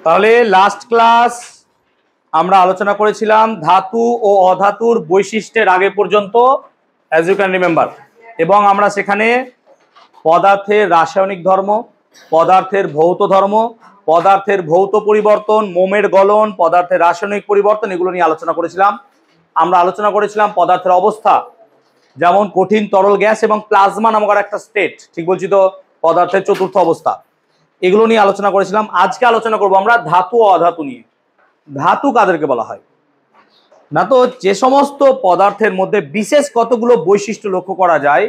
তাহলে last class আমরা আলোচনা করেছিলাম ধাতু ও অধাতুর বৈশিষ্ট্যের আগে পর্যন্ত, অ্যাজ ইউ ক্যান রিমেম্বার, এবং আমরা সেখানে পদার্থের রাসায়নিক ধর্ম, পদার্থের ভৌত ধর্ম, পদার্থের ভৌত পরিবর্তন, মোমের গলন, পদার্থের রাসায়নিক পরিবর্তন, এগুলো নিয়ে আলোচনা করেছিলাম। আমরা আলোচনা করেছিলাম পদার্থের অবস্থা, যেমন কঠিন, তরল, গ্যাস এবং প্লাজমা নামক একটা স্টেট, ঠিক বলছি তো, পদার্থের চতুর্থ অবস্থা, এগুলো নিয়ে আলোচনা করেছিলাম। আজকে আলোচনা করব আমরা ধাতু ও অধাতু নিয়ে। ধাতু কাদেরকে বলা হয়? না তো যে সমস্ত পদার্থের মধ্যে বিশেষ কতগুলো বৈশিষ্ট্য লক্ষ্য করা যায়,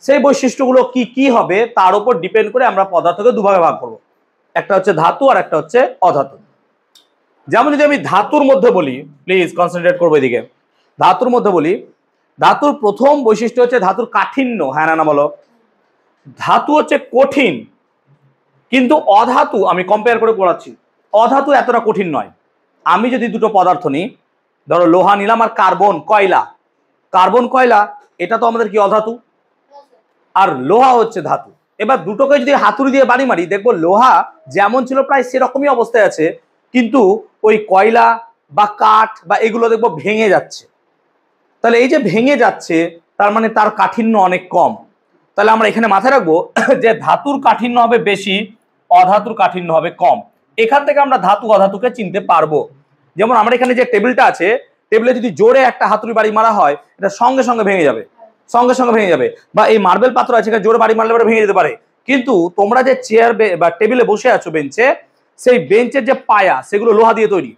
সেই বৈশিষ্ট্যগুলো কি কি হবে তার উপর ডিপেন্ড করে আমরা পদার্থকে দুভাগে ভাগ করব, একটা হচ্ছে ধাতু আর একটা হচ্ছে অধাতু। যেমন যদি আমি ধাতুর মধ্যে বলি, প্লিজ কনসেন্ট্রেট করবো এদিকে, ধাতুর মধ্যে বলি, ধাতুর প্রথম বৈশিষ্ট্য হচ্ছে ধাতুর কাঠিন্য। হ্যাঁ না বলো? ধাতু হচ্ছে কঠিন, কিন্তু অধাতু, আমি কম্পেয়ার করে পড়াচ্ছি, অধাতু এতটা কঠিন নয়। আমি যদি দুটো পদার্থ নিই, ধরো লোহা নিলাম আর কার্বন কয়লা, কার্বন কয়লা এটা তো আমাদের কি অধাতু, আর লোহা হচ্ছে ধাতু। এবার দুটোকে যদি হাতুড়ি দিয়ে বাড়ি মারি, দেখবো লোহা যেমন ছিল প্রায় সেরকমই অবস্থায় আছে, কিন্তু ওই কয়লা বা কাঠ বা এগুলো দেখবো ভেঙে যাচ্ছে। তাহলে এই যে ভেঙে যাচ্ছে, তার মানে তার কাঠিন্য অনেক কম। তাহলে আমরা এখানে মাথায় রাখবো যে ধাতুর কাঠিন্য হবে বেশি, অধাতুর কাঠিন্য হবে কম। এখান থেকে আমরা ধাতু অধাতুকে চিনতে পারবো। যেমন আমরা এখানে যে টেবিলটা আছে, টেবিলে যদি জোরে একটা হাতুড়ি বাড়ি মারা হয়, এটা সঙ্গে সঙ্গে ভেঙে যাবে, সঙ্গে সঙ্গে ভেঙে যাবে। বা এই মার্বেল পাথর আছে, জোরে বাড়ি মারলে পরে ভেঙে যেতে পারে। কিন্তু তোমরা যে চেয়ার বা টেবিলে বসে আছো বেঞ্চে, সেই বেঞ্চের যে পায়া সেগুলো লোহা দিয়ে তৈরি,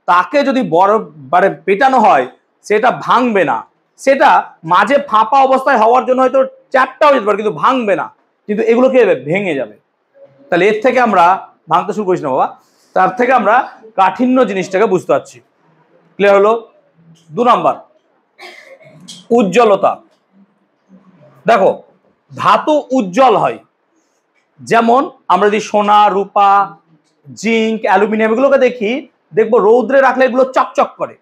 তাকে যদি বড় মানে পেটানো হয় সেটা ভাঙবে না, সেটা মাঝে ফাঁপা অবস্থায় হওয়ার জন্য হয়তো চ্যাপটা হয়ে যেতে পারে, কিন্তু ভাঙবে না। কিন্তু এগুলো কি হবে? ভেঙে যাবে। তাহলে এর থেকে আমরা ভাঙতে শুরু করিস না বাবা, তার থেকে আমরা কাঠিন্য জিনিসটাকে বুঝতে পারছি। ক্লিয়ার হলো? 2 নাম্বার, উজ্জ্বলতা। দেখো ধাতু উজ্জ্বল হয়, যেমন আমরা যদি সোনা, রূপা, জিঙ্ক, অ্যালুমিনিয়াম এগুলোকে দেখি, দেখবো রৌদ্রে রাখলে এগুলো চকচক করে,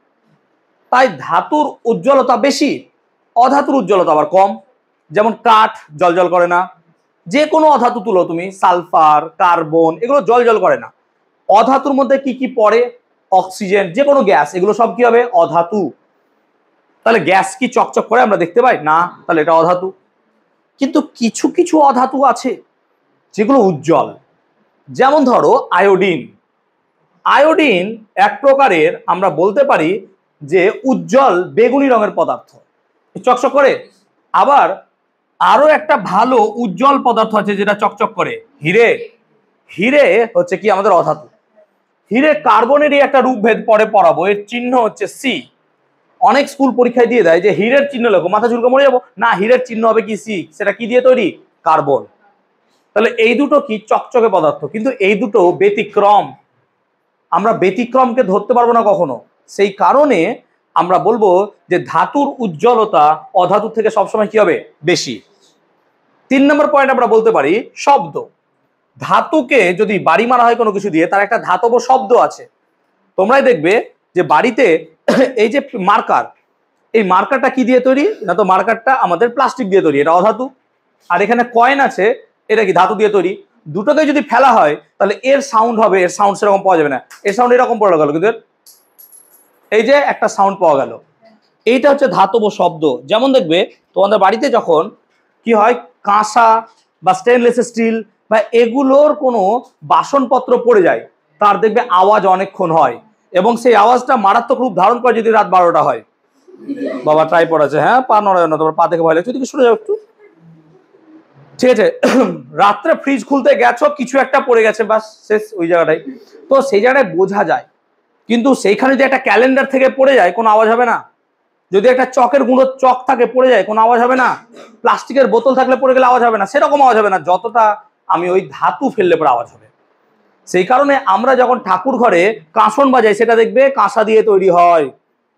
তাই ধাতুর উজ্জ্বলতা বেশি, অধাতুর উজ্জ্বলতা আবার কম। যেমন কাঠ জলজল করে না, যে কোনো অধাতু তুলো তুমি, সালফার, কার্বন, এগুলো জলজল করে না। অধাতুর মধ্যে কি কি পড়ে? অক্সিজেন, যে কোনো গ্যাস, এগুলো সব কি হবে? অধাতু। তাহলে গ্যাস কি চকচক করে আমরা দেখতে পাই না? তাহলে এটা অধাতু। কিন্তু কিছু কিছু অধাতু আছে যেগুলো উজ্জ্বল, যেমন ধরো আয়োডিন। আয়োডিন এক প্রকারের আমরা বলতে পারি যে উজ্জ্বল বেগুনি রঙের পদার্থ, চকচক করে। আবার আরো একটা ভালো উজ্জ্বল পদার্থ আছে যেটা চকচক করে, হিরে। হিরে হচ্ছে কি আমাদের অধাতু। হিরে কার্বনেরই একটা রূপভেদ পরে পড়াবো, এর চিহ্ন হচ্ছে সি। অনেক স্কুল পরীক্ষায় দিয়ে দেয় যে হীরের চিহ্ন লেখো, মাথা চুলকে মরে যাবো না, হীরের চিহ্ন হবে কি সি, সেটা কি দিয়ে তৈরি? কার্বন। তাহলে এই দুটো কি চকচকে পদার্থ, কিন্তু এই দুটো ব্যতিক্রম, আমরা ব্যতিক্রমকে ধরতে পারবো না কখনো। সেই কারণে আমরা বলবো যে ধাতুর উজ্জ্বলতা অধাতুর থেকে সবসময় কি হবে? বেশি। 3 নম্বর পয়েন্ট আমরা বলতে পারি শব্দ। ধাতুকে যদি বাড়ি মারা হয় কোনো কিছু দিয়ে, তার একটা ধাতব শব্দ আছে। তোমরাই দেখবে যে বাড়িতে এই যে মার্কার, এই মার্কারটা কি দিয়ে তৈরি? না তো মার্কারটা আমাদের প্লাস্টিক দিয়ে তৈরি, এটা অধাতু। আর এখানে কয়েন আছে, এটা কি ধাতু দিয়ে তৈরি। দুটোকে যদি ফেলা হয় তাহলে এর সাউন্ড হবে, এর সাউন্ড সেরকম পাওয়া যাবে না, এর সাউন্ড এরকম পড়ে গেল, কিন্তু এই যে একটা সাউন্ড পাওয়া গেল, এইটা হচ্ছে ধাতব শব্দ। যেমন দেখবে তোমাদের বাড়িতে যখন কি হয়, কাঁসা বা স্টেনলেস স্টিল বা এগুলোর কোনো বাসনপত্র পড়ে যায়, তার দেখবে আওয়াজ অনেকক্ষণ হয়, এবং সেই আওয়াজটা মারাত্মক রূপ ধারণ করে যদি রাত 12টা হয়। বাবা ট্রাইপড আছে, হ্যাঁ, পা নড়ায় না, তোমার পা থেকে ভয় লাগছে, ওদিকে সরে যাও একটু, ঠিক আছে। রাত্রে ফ্রিজ খুলতে গেছো, কিছু একটা পড়ে গেছে, বাস শেষ ওই জায়গাটাই। তো সেই জায়গাটায় বোঝা যায়, কিন্তু সেইখানে যে একটা ক্যালেন্ডার থেকে পড়ে যায় কোনো আওয়াজ হবে না, যদি একটা চকের গুঁড়ো চক থাকে পড়ে যায় কোনো আওয়াজ হবে না, প্লাস্টিকের বোতল থাকলে পড়ে গেলে আওয়াজ হবে না, সেরকম আওয়াজ হবে না যতটা আমি ওই ধাতু ফেললে পরে আওয়াজ হবে। সেই কারণে আমরা যখন ঠাকুর ঘরে কাঁসন বাজাই, সেটা দেখবে কাঁসা দিয়ে তৈরি হয়,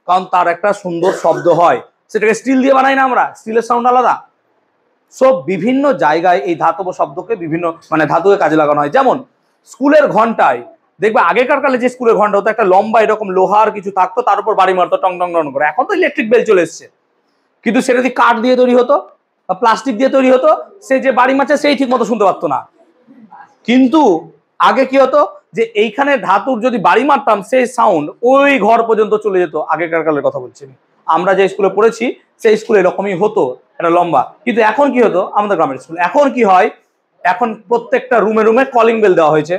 কারণ তার একটা সুন্দর শব্দ হয়। সেটাকে স্টিল দিয়ে বানাই না আমরা, স্টিলের সাউন্ড আলাদা। সব বিভিন্ন জায়গায় এই ধাতব শব্দকে বিভিন্ন মানে ধাতুকে কাজে লাগানো হয়। যেমন স্কুলের ঘন্টায় দেখবে আগেকার কালে যে স্কুলের ঘন্টা হতো, একটা লম্বা এরকম লোহার কিছু থাকতো, তার উপর বাড়ি মারতো টং টং টং করে। এখন তো ইলেকট্রিক বেল চলে এসছে, কিন্তু সেটা যদি কাঠ দিয়ে তৈরি হতো বা প্লাস্টিক দিয়ে তৈরি হতো, সে যে বাড়ি মারছে সেই ঠিক মতো শুনতে পারতো না। কিন্তু আগে কি হতো যে এইখানে ধাতুর যদি বাড়ি মারতাম সেই সাউন্ড ওই ঘর পর্যন্ত চলে যেত। আগেকার কালের কথা বলছি, আমরা যে স্কুলে পড়েছি সেই স্কুলে এরকমই হতো, একটা লম্বা। কিন্তু এখন কি হতো আমাদের গ্রামের স্কুল, এখন কি হয়, এখন প্রত্যেকটা রুমে রুমে কলিং বেল দেওয়া হয়েছে,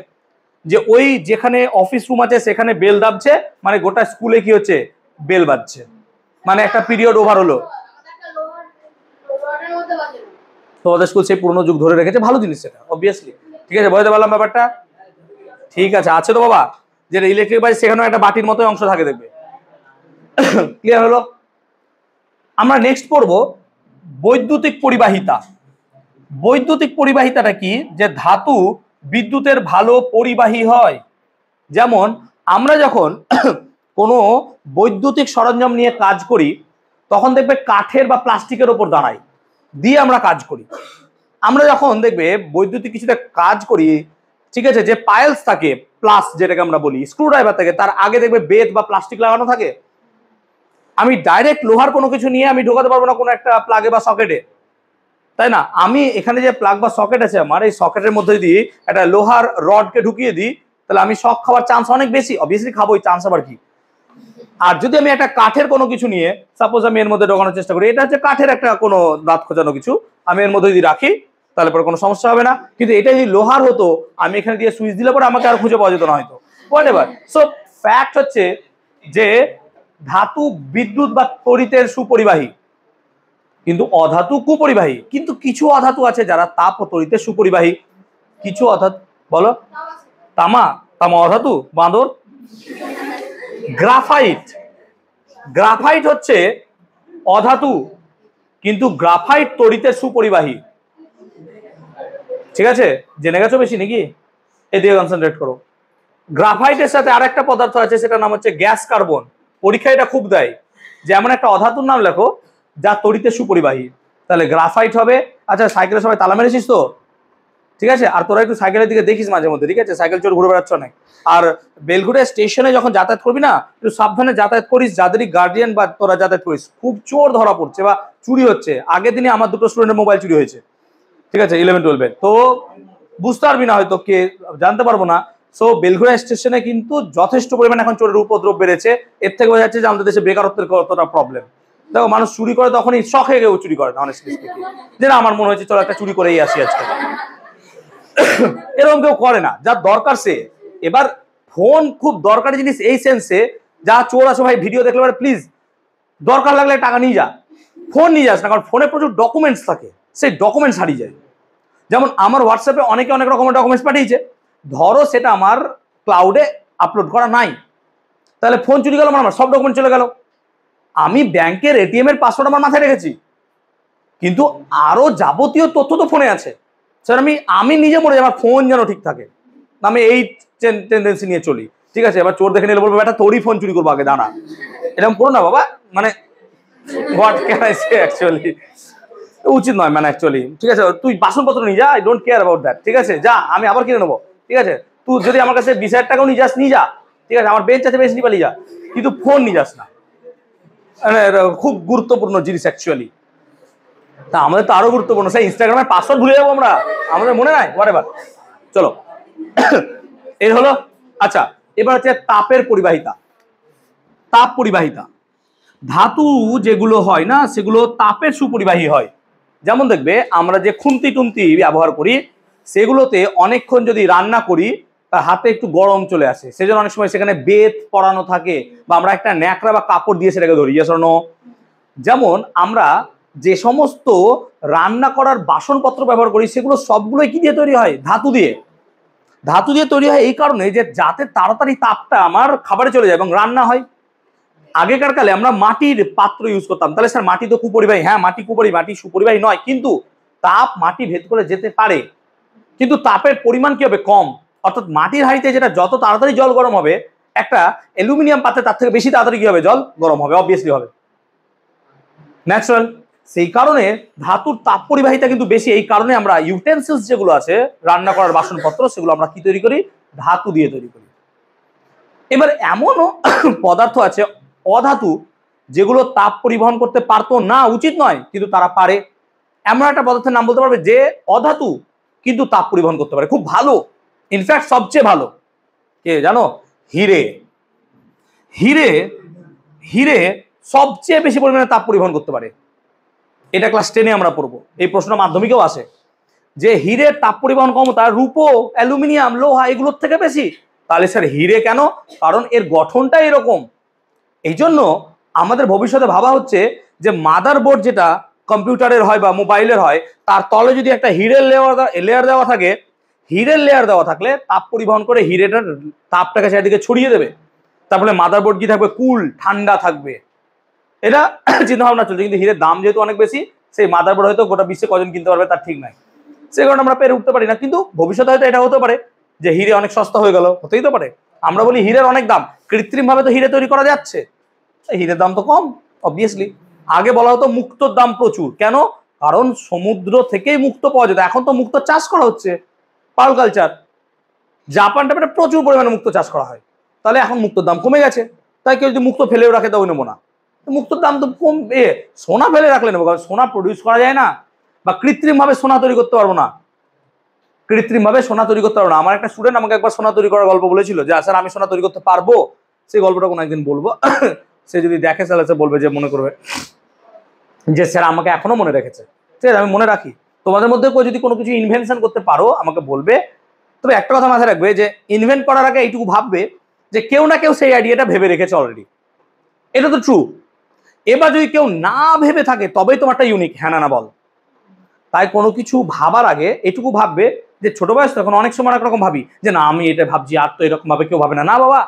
যে ওই যেখানে অফিস রুম আছে সেখানে বেল দাবছে, মানে গোটা স্কুলে কি হচ্ছে বেল বাজছে, মানে একটা পিরিয়ড ওভার হলো। তোমাদের স্কুল সেই পুরনো যুগ ধরে রেখেছে, ভালো জিনিস সেটা অবভিয়াসলি। ঠিক আছে, বুঝতে পারলাম ব্যাপারটা? ঠিক আছে, আছে তো বাবা, যেটা ইলেকট্রিক বাইক সেখানেও একটা বাটির মতো অংশ থাকে, দেখবে। ক্লিয়ার হলো? আমরা নেক্সট পড়বো বৈদ্যুতিক পরিবাহিতা। বৈদ্যুতিক পরিবাহিতাটা কি? যে ধাতু বিদ্যুতের ভালো পরিবাহী হয়। যেমন আমরা যখন কোনো বৈদ্যুতিক সরঞ্জাম নিয়ে কাজ করি তখন দেখবে কাঠের বা প্লাস্টিকের ওপর দাঁড়াই দিয়ে আমরা কাজ করি। আমরা যখন দেখবে বৈদ্যুতিক কিছুতে কাজ করি, ঠিক আছে, যে পাইলস থাকে প্লাস যেটাকে আমরা বলি স্ক্রুড্রাইভার থাকে, তার আগে দেখবে বেত বা প্লাস্টিক লাগানো থাকে। আমি ডাইরেক্ট লোহার কোনো কিছু নিয়ে আমি ঢোকাতে পারবো না কোনো একটা প্লাগে বা সকেটে, তাই না? আমি এখানে যে প্লাগ বা সকেট আছে আমার, এই সকেটের মধ্যে দিয়ে একটা লোহার রডকে ঢুকিয়ে দিই, তাহলে আমি শক খাওয়ার চান্স অনেক বেশি, অবভিয়াসলি খাবো, ওই চান্স আবার কি। আর যদি আমি একটা কাঠের কোনো কিছু নিয়ে সাপোজ আমি এর মধ্যে ঢোকানোর চেষ্টা করি, এটা হচ্ছে কাঠের একটা কোনো দাঁত খোঁজানো কিছু, আমি এর মধ্যে যদি রাখি তাহলে পরে কোনো সমস্যা হবে না। কিন্তু এটা যদি লোহার হতো, আমি এখানে দিয়ে সুইচ দিলে পরে আমাকে আর খুঁজে পাওয়া যেত না হয়তো, হোয়াটএভার। সো ফ্যাক্ট হচ্ছে যে ধাতু বিদ্যুৎ বা তড়িতের সুপরিবাহী, কিন্তু অধাতু কুপরিবাহী। কিন্তু কিছু অধাতু আছে যারা তাপ ও তড়িতের সুপরিবাহী। কিছু অধাতু, বলো। তামা, তামা অধাতু, বাঁদর। গ্রাফাইট, গ্রাফাইট হচ্ছে অধাতু কিন্তু গ্রাফাইট তড়িতের সুপরিবাহী। ঠিক আছে, জেনে গেছো বেশি নাকি? এদিকে কনসেন্ট্রেট করো। গ্রাফাইটের সাথে আরেকটা পদার্থ আছে, সেটার নাম হচ্ছে গ্যাস কার্বন। পরীক্ষা এটা খুব দেয় যে এমন একটা অধাতুর নাম লেখো যা তড়িতের সুপরিবাহী, তাহলে গ্রাফাইট হবে। আচ্ছা, সাইকেলে সবাই তালা মেরেছিস তো? ঠিক আছে, আর তোরা একটু সাইকেলের দিকে দেখিস মাঝে মধ্যে, ঠিক আছে, সাইকেল চোর ঘুরে বেড়াচ্ছ অনেক। আর বেলঘুরিয়া স্টেশনে যখন যাতায়াত করবি না, একটু সাবধানে যাতায়াত করিস, যাদেরই গার্ডিয়ান বা তোরা যাতায়াত করিস। খুব চোর ধরা পড়ছে বা চুরি হচ্ছে। আগের দিনে আমার দুটো স্টুডেন্টের মোবাইল চুরি হয়েছে, ঠিক আছে, 11-12-এ। তো বুঝতে পারবি না হয়তো, কে জানতে পারবো না। সো বেলঘুরিয়া স্টেশনে কিন্তু যথেষ্ট পরিমাণে এখন চোরের উপদ্রব বেড়েছে। এর থেকে বোঝা যাচ্ছে যে আমাদের দেশে বেকারত্বের কতটা প্রবলেম। দেখো, মানুষ চুরি করে তখনই শখে কেউ চুরি করে না, অনেস্টলি স্পিকিং, যে না আমার মনে হয়েছে চলো একটা চুরি করেই আসি আজকে, এরকম কেউ করে না। যার দরকার সে। এবার ফোন খুব দরকারি জিনিস এই সেন্সে, যা চোর আছে ভাই ভিডিও দেখলে পরে প্লিজ দরকার লাগলে টাকা নিয়ে যা, ফোন নিয়ে যাস না, কারণ ফোনে প্রচুর ডকুমেন্টস থাকে, সেই ডকুমেন্টস হারিয়ে যায়। যেমন আমার হোয়াটসঅ্যাপে অনেকে অনেক রকমের ডকুমেন্টস পাঠিয়েছে, ধরো সেটা আমার ক্লাউডে আপলোড করা নাই, তাহলে ফোন চুরি গেল, আমার সব ডকুমেন্ট চলে গেল। আমি ব্যাংকের এটিএম এর পাসওয়ার্ড আমার মাথায় রেখেছি, কিন্তু আরো যাবতীয় তথ্য তো ফোনে আছে। স্যার আমি নিজে মনে যাই আমার ফোন যেন ঠিক থাকে, আমি এই টেন্ডেন্সি নিয়ে চলি। ঠিক আছে, এবার চোর দেখে নিলে বলবো বেটা তোরই ফোন চুরি করবো আগে, দাঁড়া, এরকম করো না বাবা, মানে what can I say actually, উচিত নয় মানে অ্যাকচুয়ালি। ঠিক আছে, তুই বাসনপত্র নিয়ে যা, I don't care about that, ঠিক আছে, যা, আমি আবার কিনে নেবো। ঠিক আছে, তুই যদি আমার কাছে 20,000 টাকাও নিয়ে যাস নিয়ে যা, ঠিক আছে, আমার বেঞ্চ আছে বেঞ্চ নিয়ে পালিয়ে যা, কিন্তু ফোন নিয়ে যাস না। খুব গুরুত্বপূর্ণ জিনিস অ্যাকচুয়ালি। তা আমাদের তো আরো গুরুত্বপূর্ণ, সেই ইনস্টাগ্রামের পাসওয়ার্ড ভুলে যাবো আমরা, আমাদের মনে নাই, হোয়াটএভার। চলো, এই হলো। আচ্ছা, এবার হচ্ছে তাপের পরিবাহিতা। তাপ পরিবাহিতা, ধাতু যেগুলো হয় না সেগুলো তাপের সুপরিবাহী হয়। যেমন দেখবে আমরা যে খুন্তি টুন্তি ব্যবহার করি, সেগুলোতে অনেকক্ষণ যদি রান্না করি তার হাতে একটু গরম চলে আসে, সেজন্য অনেক সময় সেখানে বেত পরানো থাকে, বা আমরা একটা ন্যাকড়া বা কাপড় দিয়ে সেটাকে ধরি। যেমন আমরা যে সমস্ত রান্না করার বাসনপত্র ব্যবহার করি সেগুলো সবগুলোই কি দিয়ে তৈরি হয়? ধাতু দিয়ে। ধাতু দিয়ে তৈরি হয় এই কারণে যে যাতে তাড়াতাড়ি তাপটা আমার খাবারে চলে যায় এবং রান্না হয়। আগেকার কালে আমরা মাটির পাত্র ইউজ করতাম, তাহলে স্যার মাটি তো কুপরিবাহী, হ্যাঁ মাটি কুপরিবাহী, মাটি সুপরিবাহী নয়, কিন্তু তাপ মাটি ভেদ করে যেতে পারে, কিন্তু তাপের পরিমাণ কি হবে? কম। অর্থাৎ মাটির হাঁড়িতে যেটা যত তাড়াতাড়ি জল গরম হবে, একটা অ্যালুমিনিয়াম পাত্রে তার থেকে বেশি তাড়াতাড়ি কি হবে? জল গরম হবে, অবভিয়াসলি হবে, ন্যাচারাল। সেই কারণে ধাতুর তাপ পরিবাহিতা কিন্তু বেশি। এই কারণে আমরা ইউটেন্সিলস যেগুলো আছে রান্না করার বাসনপত্র, সেগুলো আমরা কি তৈরি করি? ধাতু দিয়ে তৈরি করি। এবার এমনও পদার্থ আছে অধাতু যেগুলো তাপ পরিবহন করতে পারতো না, উচিত নয়, কিন্তু তারা পারে। এমন একটা পদার্থের নাম বলতে পারবে যে অধাতু কিন্তু তাপ পরিবহন করতে পারে, খুব ভালো, ইনফ্যাক্ট সবচেয়ে ভালো কে জানো? হিরে। হিরে হিরে সবচেয়ে বেশি পরিমাণে তাপ পরিবহন করতে পারে। এটা ক্লাস 10-এ আমরা পড়বো, এই প্রশ্ন মাধ্যমিকেও আসে যে হিরের তাপ পরিবহন ক্ষমতা রূপো, অ্যালুমিনিয়াম, লোহা এগুলোর থেকে বেশি। তাহলে স্যার হিরে কেন? কারণ এর গঠনটা এরকম। এই জন্য আমাদের ভবিষ্যতে ভাবা হচ্ছে যে মাদারবোর্ড যেটা কম্পিউটারের হয় বা মোবাইলের হয়, তার তলে যদি একটা হিরের লেয়ার দেওয়া থাকে, হিরের লেয়ার দেওয়া থাকলে তাপ পরিবহন করে হিরেটার তাপটাকে সেদিকে ছড়িয়ে দেবে। তারপরে মাদারবোর্ড কি থাকবে? কুল, ঠান্ডা থাকবে। এটা চিন্তা ভাবনা চলছে। কিন্তু হিরের দাম যেহেতু অনেক বেশি, সেই মাদারবোর্ড হয়তো গোটা বিশ্বে কজন কিনতে পারবে তার ঠিক নাই, সে কারণে আমরা পেরে উঠতে পারি না। কিন্তু ভবিষ্যতে হয়তো এটা হতে পারে যে হিরে অনেক সস্তা হয়ে গেল, হতেই তো পারে। আমরা বলি হিরের অনেক দাম, কৃত্রিম ভাবে তো হিরে তৈরি করা যাচ্ছে, হিরের দাম তো কম অবভিয়াসলি। আগে বলা হতো মুক্তোর দাম প্রচুর, কেন? কারণ সমুদ্র থেকেই মুক্ত পাওয়া যেত। এখন তো মুক্ত চাষ করা হচ্ছে, পার্ল কালচার। জাপান টাপানে প্রচুর পরিমাণে মুক্ত চাষ করা হয়, তাহলে এখন মুক্তোর দাম কমে গেছে। তাই কেউ যদি মুক্ত ফেলেও রাখে তাও নেবো না, মুক্তোর দাম তো কম। সোনা ফেলে রাখলে নেবো, কারণ সোনা প্রডিউস করা যায় না, বা কৃত্রিম ভাবে সোনা তৈরি করতে পারবো না। কৃত্রিম ভাবে সোনা তৈরি করতে পারবো না। আমার একটা স্টুডেন্ট আমাকে একবার সোনা তৈরি করার গল্প বলেছিল যে স্যার আমি সোনা তৈরি করতে পারবো। সেই গল্পটা কোনো একদিন বলবো, সে যদি দেখে তাহলে সে বলবে যে, মনে করবে যে স্যার আমাকে এখনো মনে রেখেছে। ঠিক আছে, আমি মনে রাখি। তোমাদের মধ্যে কেউ যদি কোনো কিছু ইনভেনশন করতে পারো আমাকে বলবে। তবে একটা কথা মাথায় রাখবে যে ইনভেন্ট করার আগে এইটুকু ভাববে যে কেউ না কেউ সেই আইডিয়াটা ভেবে রেখেছে অলরেডি। এটা তো ট্রু। এবার যদি কেউ না ভেবে থাকে তবেই তোমারটা ইউনিক, হ্যাঁ না বল। তাই কোনো কিছু ভাবার আগে এটুকু ভাববে যে ছোট বয়স তখন অনেক সময় অনেক রকম ভাবি যে না আমি এটা ভাবছি, আর তো এরকম ভাবে কেউ ভাবে না। না বাবা,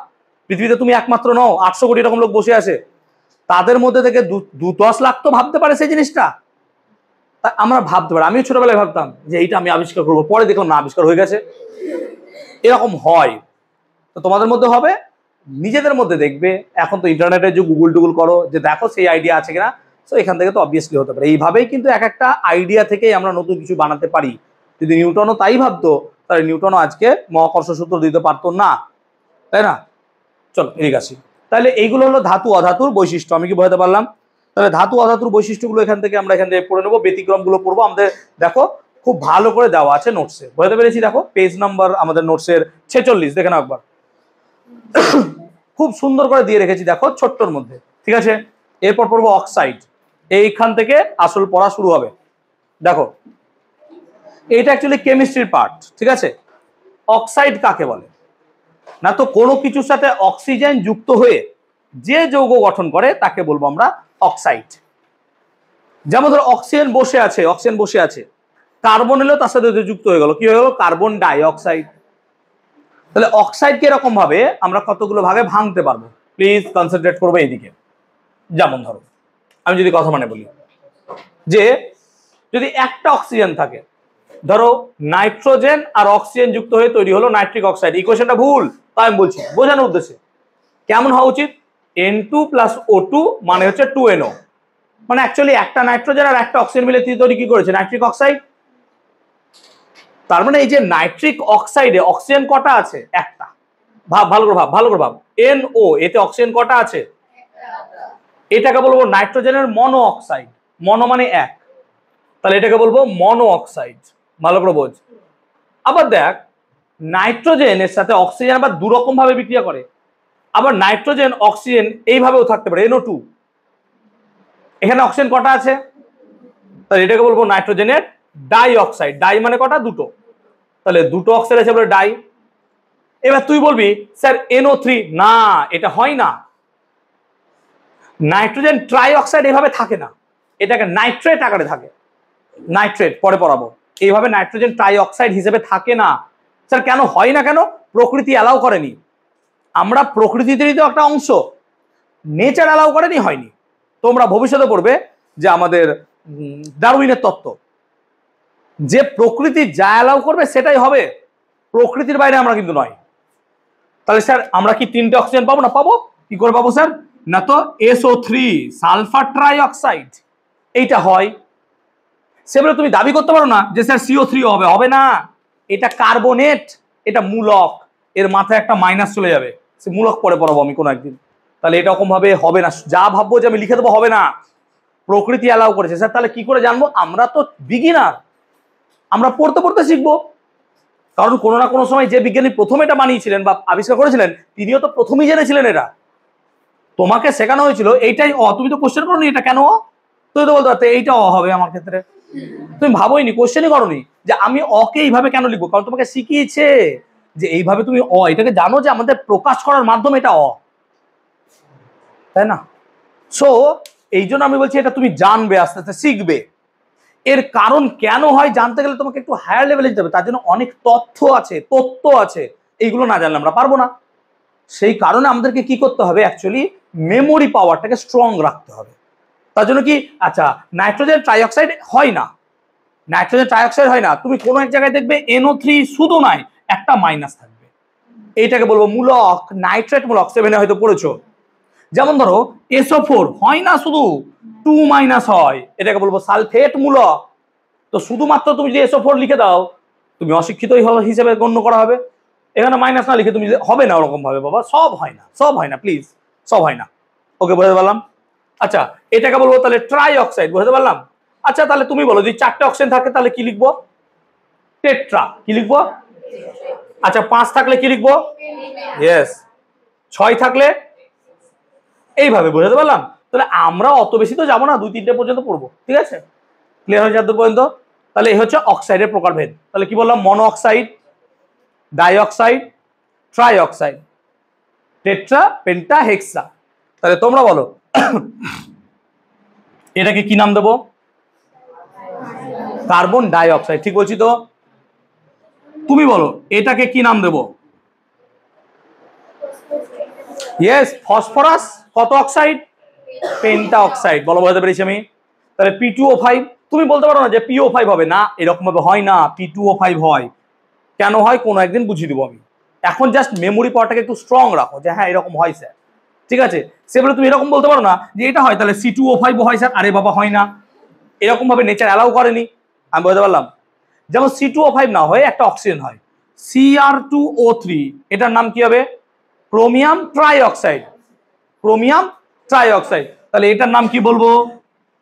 পৃথিবীতে তুমি একমাত্র নও, 800 কোটি এরকম লোক বসে আছে, তাদের মধ্যে থেকে 10 লাখ তো ভাবতে পারে সেই জিনিসটা। তা আমরা ভাবতে পারি। আমিও ছোটবেলায় ভাবতাম যে এইটা আমি আবিষ্কার করবো, পরে দেখলাম না, আবিষ্কার হয়ে গেছে। এরকম হয়। তো তোমাদের মধ্যে হবে, নিজেদের মধ্যে দেখবে। এখন তো ইন্টারনেটের যুগ, গুগল টুগল করো যে দেখো সেই আইডিয়া আছে কিনা। তো এখান থেকে তো অবভিয়াসলি হতে পারে। এইভাবেই কিন্তু এক একটা আইডিয়া থেকেই আমরা নতুন কিছু বানাতে পারি। যদি নিউটনও তাই ভাবতো, তাহলে নিউটনও আজকে মহাকর্ষ সূত্র দিতে পারতো না, তাই না? চলো এদিকে আসি। তাহলে এইগুলো হলো ধাতু অধাতুর বৈশিষ্ট্য। আমি কি বোঝাতে পারলাম? তাহলে ধাতু অধাতুর বৈশিষ্ট্যগুলো এখান থেকে পড়ে নেবো, ব্যতিক্রমগুলো পড়বো। আমাদের দেখো খুব ভালো করে দেওয়া আছে নোটসে, বোঝাতে পেরেছি? দেখো পেজ নাম্বার আমাদের নোটসের 46, দেখে নাও একবার। খুব সুন্দর করে দিয়ে রেখেছি দেখো ছোট্টর মধ্যে, ঠিক আছে? এরপর পড়বো অক্সাইড। এইখান থেকে আসল পড়া শুরু হবে। দেখো এইটা অ্যাকচুয়ালি কেমিস্ট্রির পার্ট, ঠিক আছে? অক্সাইড কাকে বলে? না তো কোনো কিছুর সাথে অক্সিজেন যুক্ত হয়ে যে যৌগ গঠন করে তাকে বলবো আমরা অক্সাইড। যেমন ধরো অক্সিজেন বসে আছে, কার্বন এলো তার সাথে যুক্ত হয়ে গেল, কি হয়ে গেল? Carbon die oxide. তাহলে অক্সাইডকে এরকম ভাবে আমরা কতগুলো ভাগে ভাঙতে পারবো, প্লিজ কনসেন্ট্রেট করবো এইদিকে। যেমন ধরো আমি যদি কথা বলি যে যদি একটা অক্সিজেন থাকে, ধরো নাইট্রোজেন আর অক্সিজেন যুক্ত হয়ে তৈরি হলো নাইট্রিক অক্সাইড। ইকুয়েশনটা ভুল, তাই আমি বলছি বোঝানোর উদ্দেশ্যে। কেমন হওয়া উচিত? N2 + O2 মানে হচ্ছে 2NO। মানে অ্যাকচুয়ালি একটা নাইট্রোজেন আর একটা অক্সিজেন মিলে তৈরি কি করেছে? Nitric oxide. তার মানে এই যে নাইট্রিক অক্সাইডে অক্সিজেন কটা আছে? একটা। ভালো করে ভাব। NO, এতে অক্সিজেন কটা আছে? এটাকে বলবো নাইট্রোজেনের মনো অক্সাইড। মনো মানে এক, তাহলে এটাকে বলবো মনো অক্সাইড। ভালো করে বোঝ। আবার দেখ, নাইট্রোজেনের সাথে অক্সিজেন আবার দুরকম ভাবে বিক্রিয়া করে। আবার নাইট্রোজেন অক্সিজেন এইভাবেও থাকতে পারে, NO2। এখানে অক্সিজেন কটা আছে? তাহলে এটাকে বলবো নাইট্রোজেনের ডাই অক্সাইড। ডাই মানে কটা? দুটো। তাহলে দুটো অক্সাইড আছে বলে ডাই। এবার তুই বলবি স্যার NO3, না এটা হয় না। নাইট্রোজেন ট্রাই অক্সাইড এভাবে থাকে না, এটাকে নাইট্রেট আকারে থাকে। নাইট্রেট পরে পড়াবো। এইভাবে নাইট্রোজেন ট্রাই অক্সাইড হিসেবে থাকে না। স্যার কেন হয় না? কেন? প্রকৃতি অ্যালাউ করেনি। আমরা প্রকৃতিতেই তো একটা অংশ, নেচার অ্যালাউ করেনি, হয়নি। তোমরা ভবিষ্যতে পড়বে যে আমাদের ডারউইনের তত্ত্ব, যে প্রকৃতি যা অ্যালাউ করবে সেটাই হবে, প্রকৃতির বাইরে আমরা কিন্তু নয়। তাহলে স্যার আমরা কি 3টে অক্সিজেন পাবো না? পাবো। কি করে পাবো স্যার? না তো SO3 সালফার ট্রাই অক্সাইড এইটা হয়। সেগুলো তুমি দাবি করতে পারো না যে স্যার CO3 হবে না। এটা কার্বনেট, এটা মূলক, এর মাথায় একটা মাইনাস চলে যাবে। সে মূলক পরে পড়াবো আমি কোনো একদিন। তাহলে এরকম ভাবে হবে না, যা ভাববো যে আমি লিখে দেবো হবে না। প্রকৃতি অ্যালাউ করেছে। স্যার তাহলে কি করে জানবো? আমরা তো বিগিনার, আমরা পড়তে পড়তে শিখবো। কারণ কোনো না কোনো সময় যে বিজ্ঞানী প্রথম এটা বানিয়েছিলেন বা আবিষ্কার করেছিলেন তিনিও তো প্রথমেই জেনেছিলেন এটা। তোমাকে শেখানো হয়েছিল এইটাই তুমি তো কোশ্চেন করোনি এটা কেন তুমি তো বলতে পারতে এইটা হবে আমার ক্ষেত্রে, তুমি ভাবোইনি, কোশ্চেনই করোনি যে আমি অকে এইভাবে কেন লিখবো, কারণ তোমাকে শিখিয়েছে যে এইভাবে তুমি এটাকে জানো যে আমাদের প্রকাশ করার মাধ্যমে এটা তাই না। সো এই জন্য আমি বলছি এটা তুমি জানবে, আস্তে আস্তে শিখবে। এর কারণ কেন হয় জানতে গেলে তোমাকে একটু হায়ার লেভেলে যেতে হবে, তার জন্য অনেক তথ্য আছে, এইগুলো না জানলে আমরা পারবো না। সেই কারণে আমাদেরকে কি করতে হবে, অ্যাকচুয়ালি মেমোরি পাওয়ারটাকে স্ট্রং রাখতে হবে। তার জন্য কি, আচ্ছা নাইট্রোজেন ট্রাইঅক্সাইড হয় না, তুমি কোনো এক জায়গায় দেখবে NO3 শুধু নাই, একটা মাইনাস থাকবে, এইটাকে বলবো মূলক, নাইট্রেট মূলক, 7 হয়তো পড়েছো। যেমন ধরো SO4 হয় না, শুধু 2 মাইনাস হয়, এটাকে বলবো সালফেট মূলক। তো শুধুমাত্র তুমি যদি SO4 লিখে দাও তুমি অশিক্ষিত হিসেবে গণ্য করা হবে। এখানে মাইনাস না লিখে তুমি হবে না ওরকম ভাবে বাবা, সব হয় না প্লিজ, সব হয় না। ওকে, বুঝতে পারলাম। আচ্ছা এটাকে বলবো তাহলে ট্রাই অক্সাইড, বুঝতে পারলাম। আচ্ছা তাহলে তুমি বলো যদি 4টে অক্সিজেন থাকে তাহলে কি লিখবো, টেট্রা, কি লিখবো? আচ্ছা 5 থাকলে কি লিখবো? ইয়েস। 6 থাকলে এইভাবে, বুঝতে পারলাম। তাহলে আমরা অত বেশি তো যাবো না, 2-3টে পর্যন্ত পড়বো, ঠিক আছে, ক্লিয়ার হয়ে যাবে পর্যন্ত। তাহলে এই হচ্ছে অক্সাইডের প্রকারভেদ। তাহলে কি বললাম, mono oxide, dioxide, tri oxide, tetra, penta, hexa. তাহলে তোমরা বলো এটাকে কি নাম দেবো? কার্বন ডাই অক্সাইড, ঠিক বলছি তো? তুমি বলো এটাকে কি নাম দেবো? ইয়েস, ফসফরাস কত অক্সাইড? Penta oxide. বলো, বলতে পেরেছি আমি। তাহলে P2O5, তুমি বলতে পারো না যে PO5 হবে না, এরকম ভাবে হয় না, P2O5 হয়। কেন হয় কোনো একদিন বুঝিয়ে দেবো আমি, এখন জাস্ট মেমোরি পাওয়ারটাকে একটু স্ট্রং রাখো যে হ্যাঁ এরকম হয় স্যার, ঠিক আছে। সেগুলো তুমি এরকম বলতে পারো না যে এটা হয় তাহলে C2O5 হয় স্যার, আরে বাবা হয় না, এরকম ভাবে নেচার অ্যালাউ করেনি। আমি বলতে পারলাম যেমন C2O5 না হয় একটা অক্সিজেন হয় Cr2O3, এটার নাম কি হবে? Chromium trioxide, chromium trioxide. তাহলে এটার নাম কি বলবো?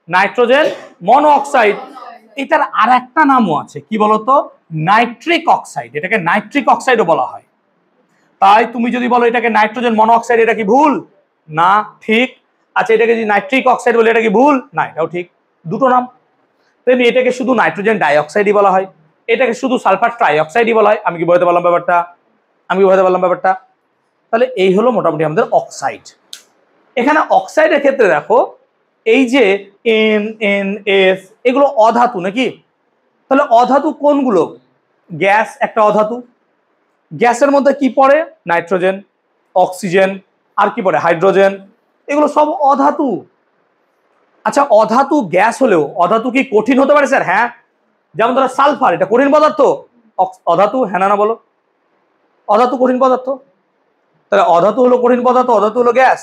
Nitrogen monoxide. এটার আর একটা নামও আছে, কি বলতো? নাইট্রিক অক্সাইড, এটাকে নাইট্রিক অক্সাইডও বলা হয়। তাই তুমি যদি বলো এটাকে নাইট্রোজেন মনোঅক্সাইড, এটা কি ভুল? না, ঠিক। আচ্ছা এটাকে যদি নাইট্রিক অক্সাইড বলে এটা কি ভুল? না, এটাও ঠিক, দুটো নাম। তেমনি এটাকে শুধু নাইট্রোজেন ডাইঅক্সাইডই বলা হয়, এটাকে শুধু সালফার ট্রাইঅক্সাইডই বলা হয়। আমি কি বুঝতে পারলাম ব্যাপারটা? তাহলে এই হলো মোটামুটি আমাদের অক্সাইড। এখানে অক্সাইডের ক্ষেত্রে দেখো এই যে NNS এগুলো অধাতু নাকি? তাহলে অধাতু কোনগুলো? গ্যাস একটা অধাতু, গ্যাসের মধ্যে কি পড়ে? নাইট্রোজেন, অক্সিজেন, আর কি পড়ে? হাইড্রোজেন, এগুলো সব অধাতু। আচ্ছা অধাতু গ্যাস হলেও অধাতু কি কঠিন হতে পারে স্যার? হ্যাঁ, যেমন ধরো সালফার, এটা কঠিন পদার্থ, অধাতু, হ্যাঁ না বলো? অধাতু কঠিন পদার্থ, তাহলে অধাতু হলো কঠিন পদার্থ, অধাতু হলো গ্যাস।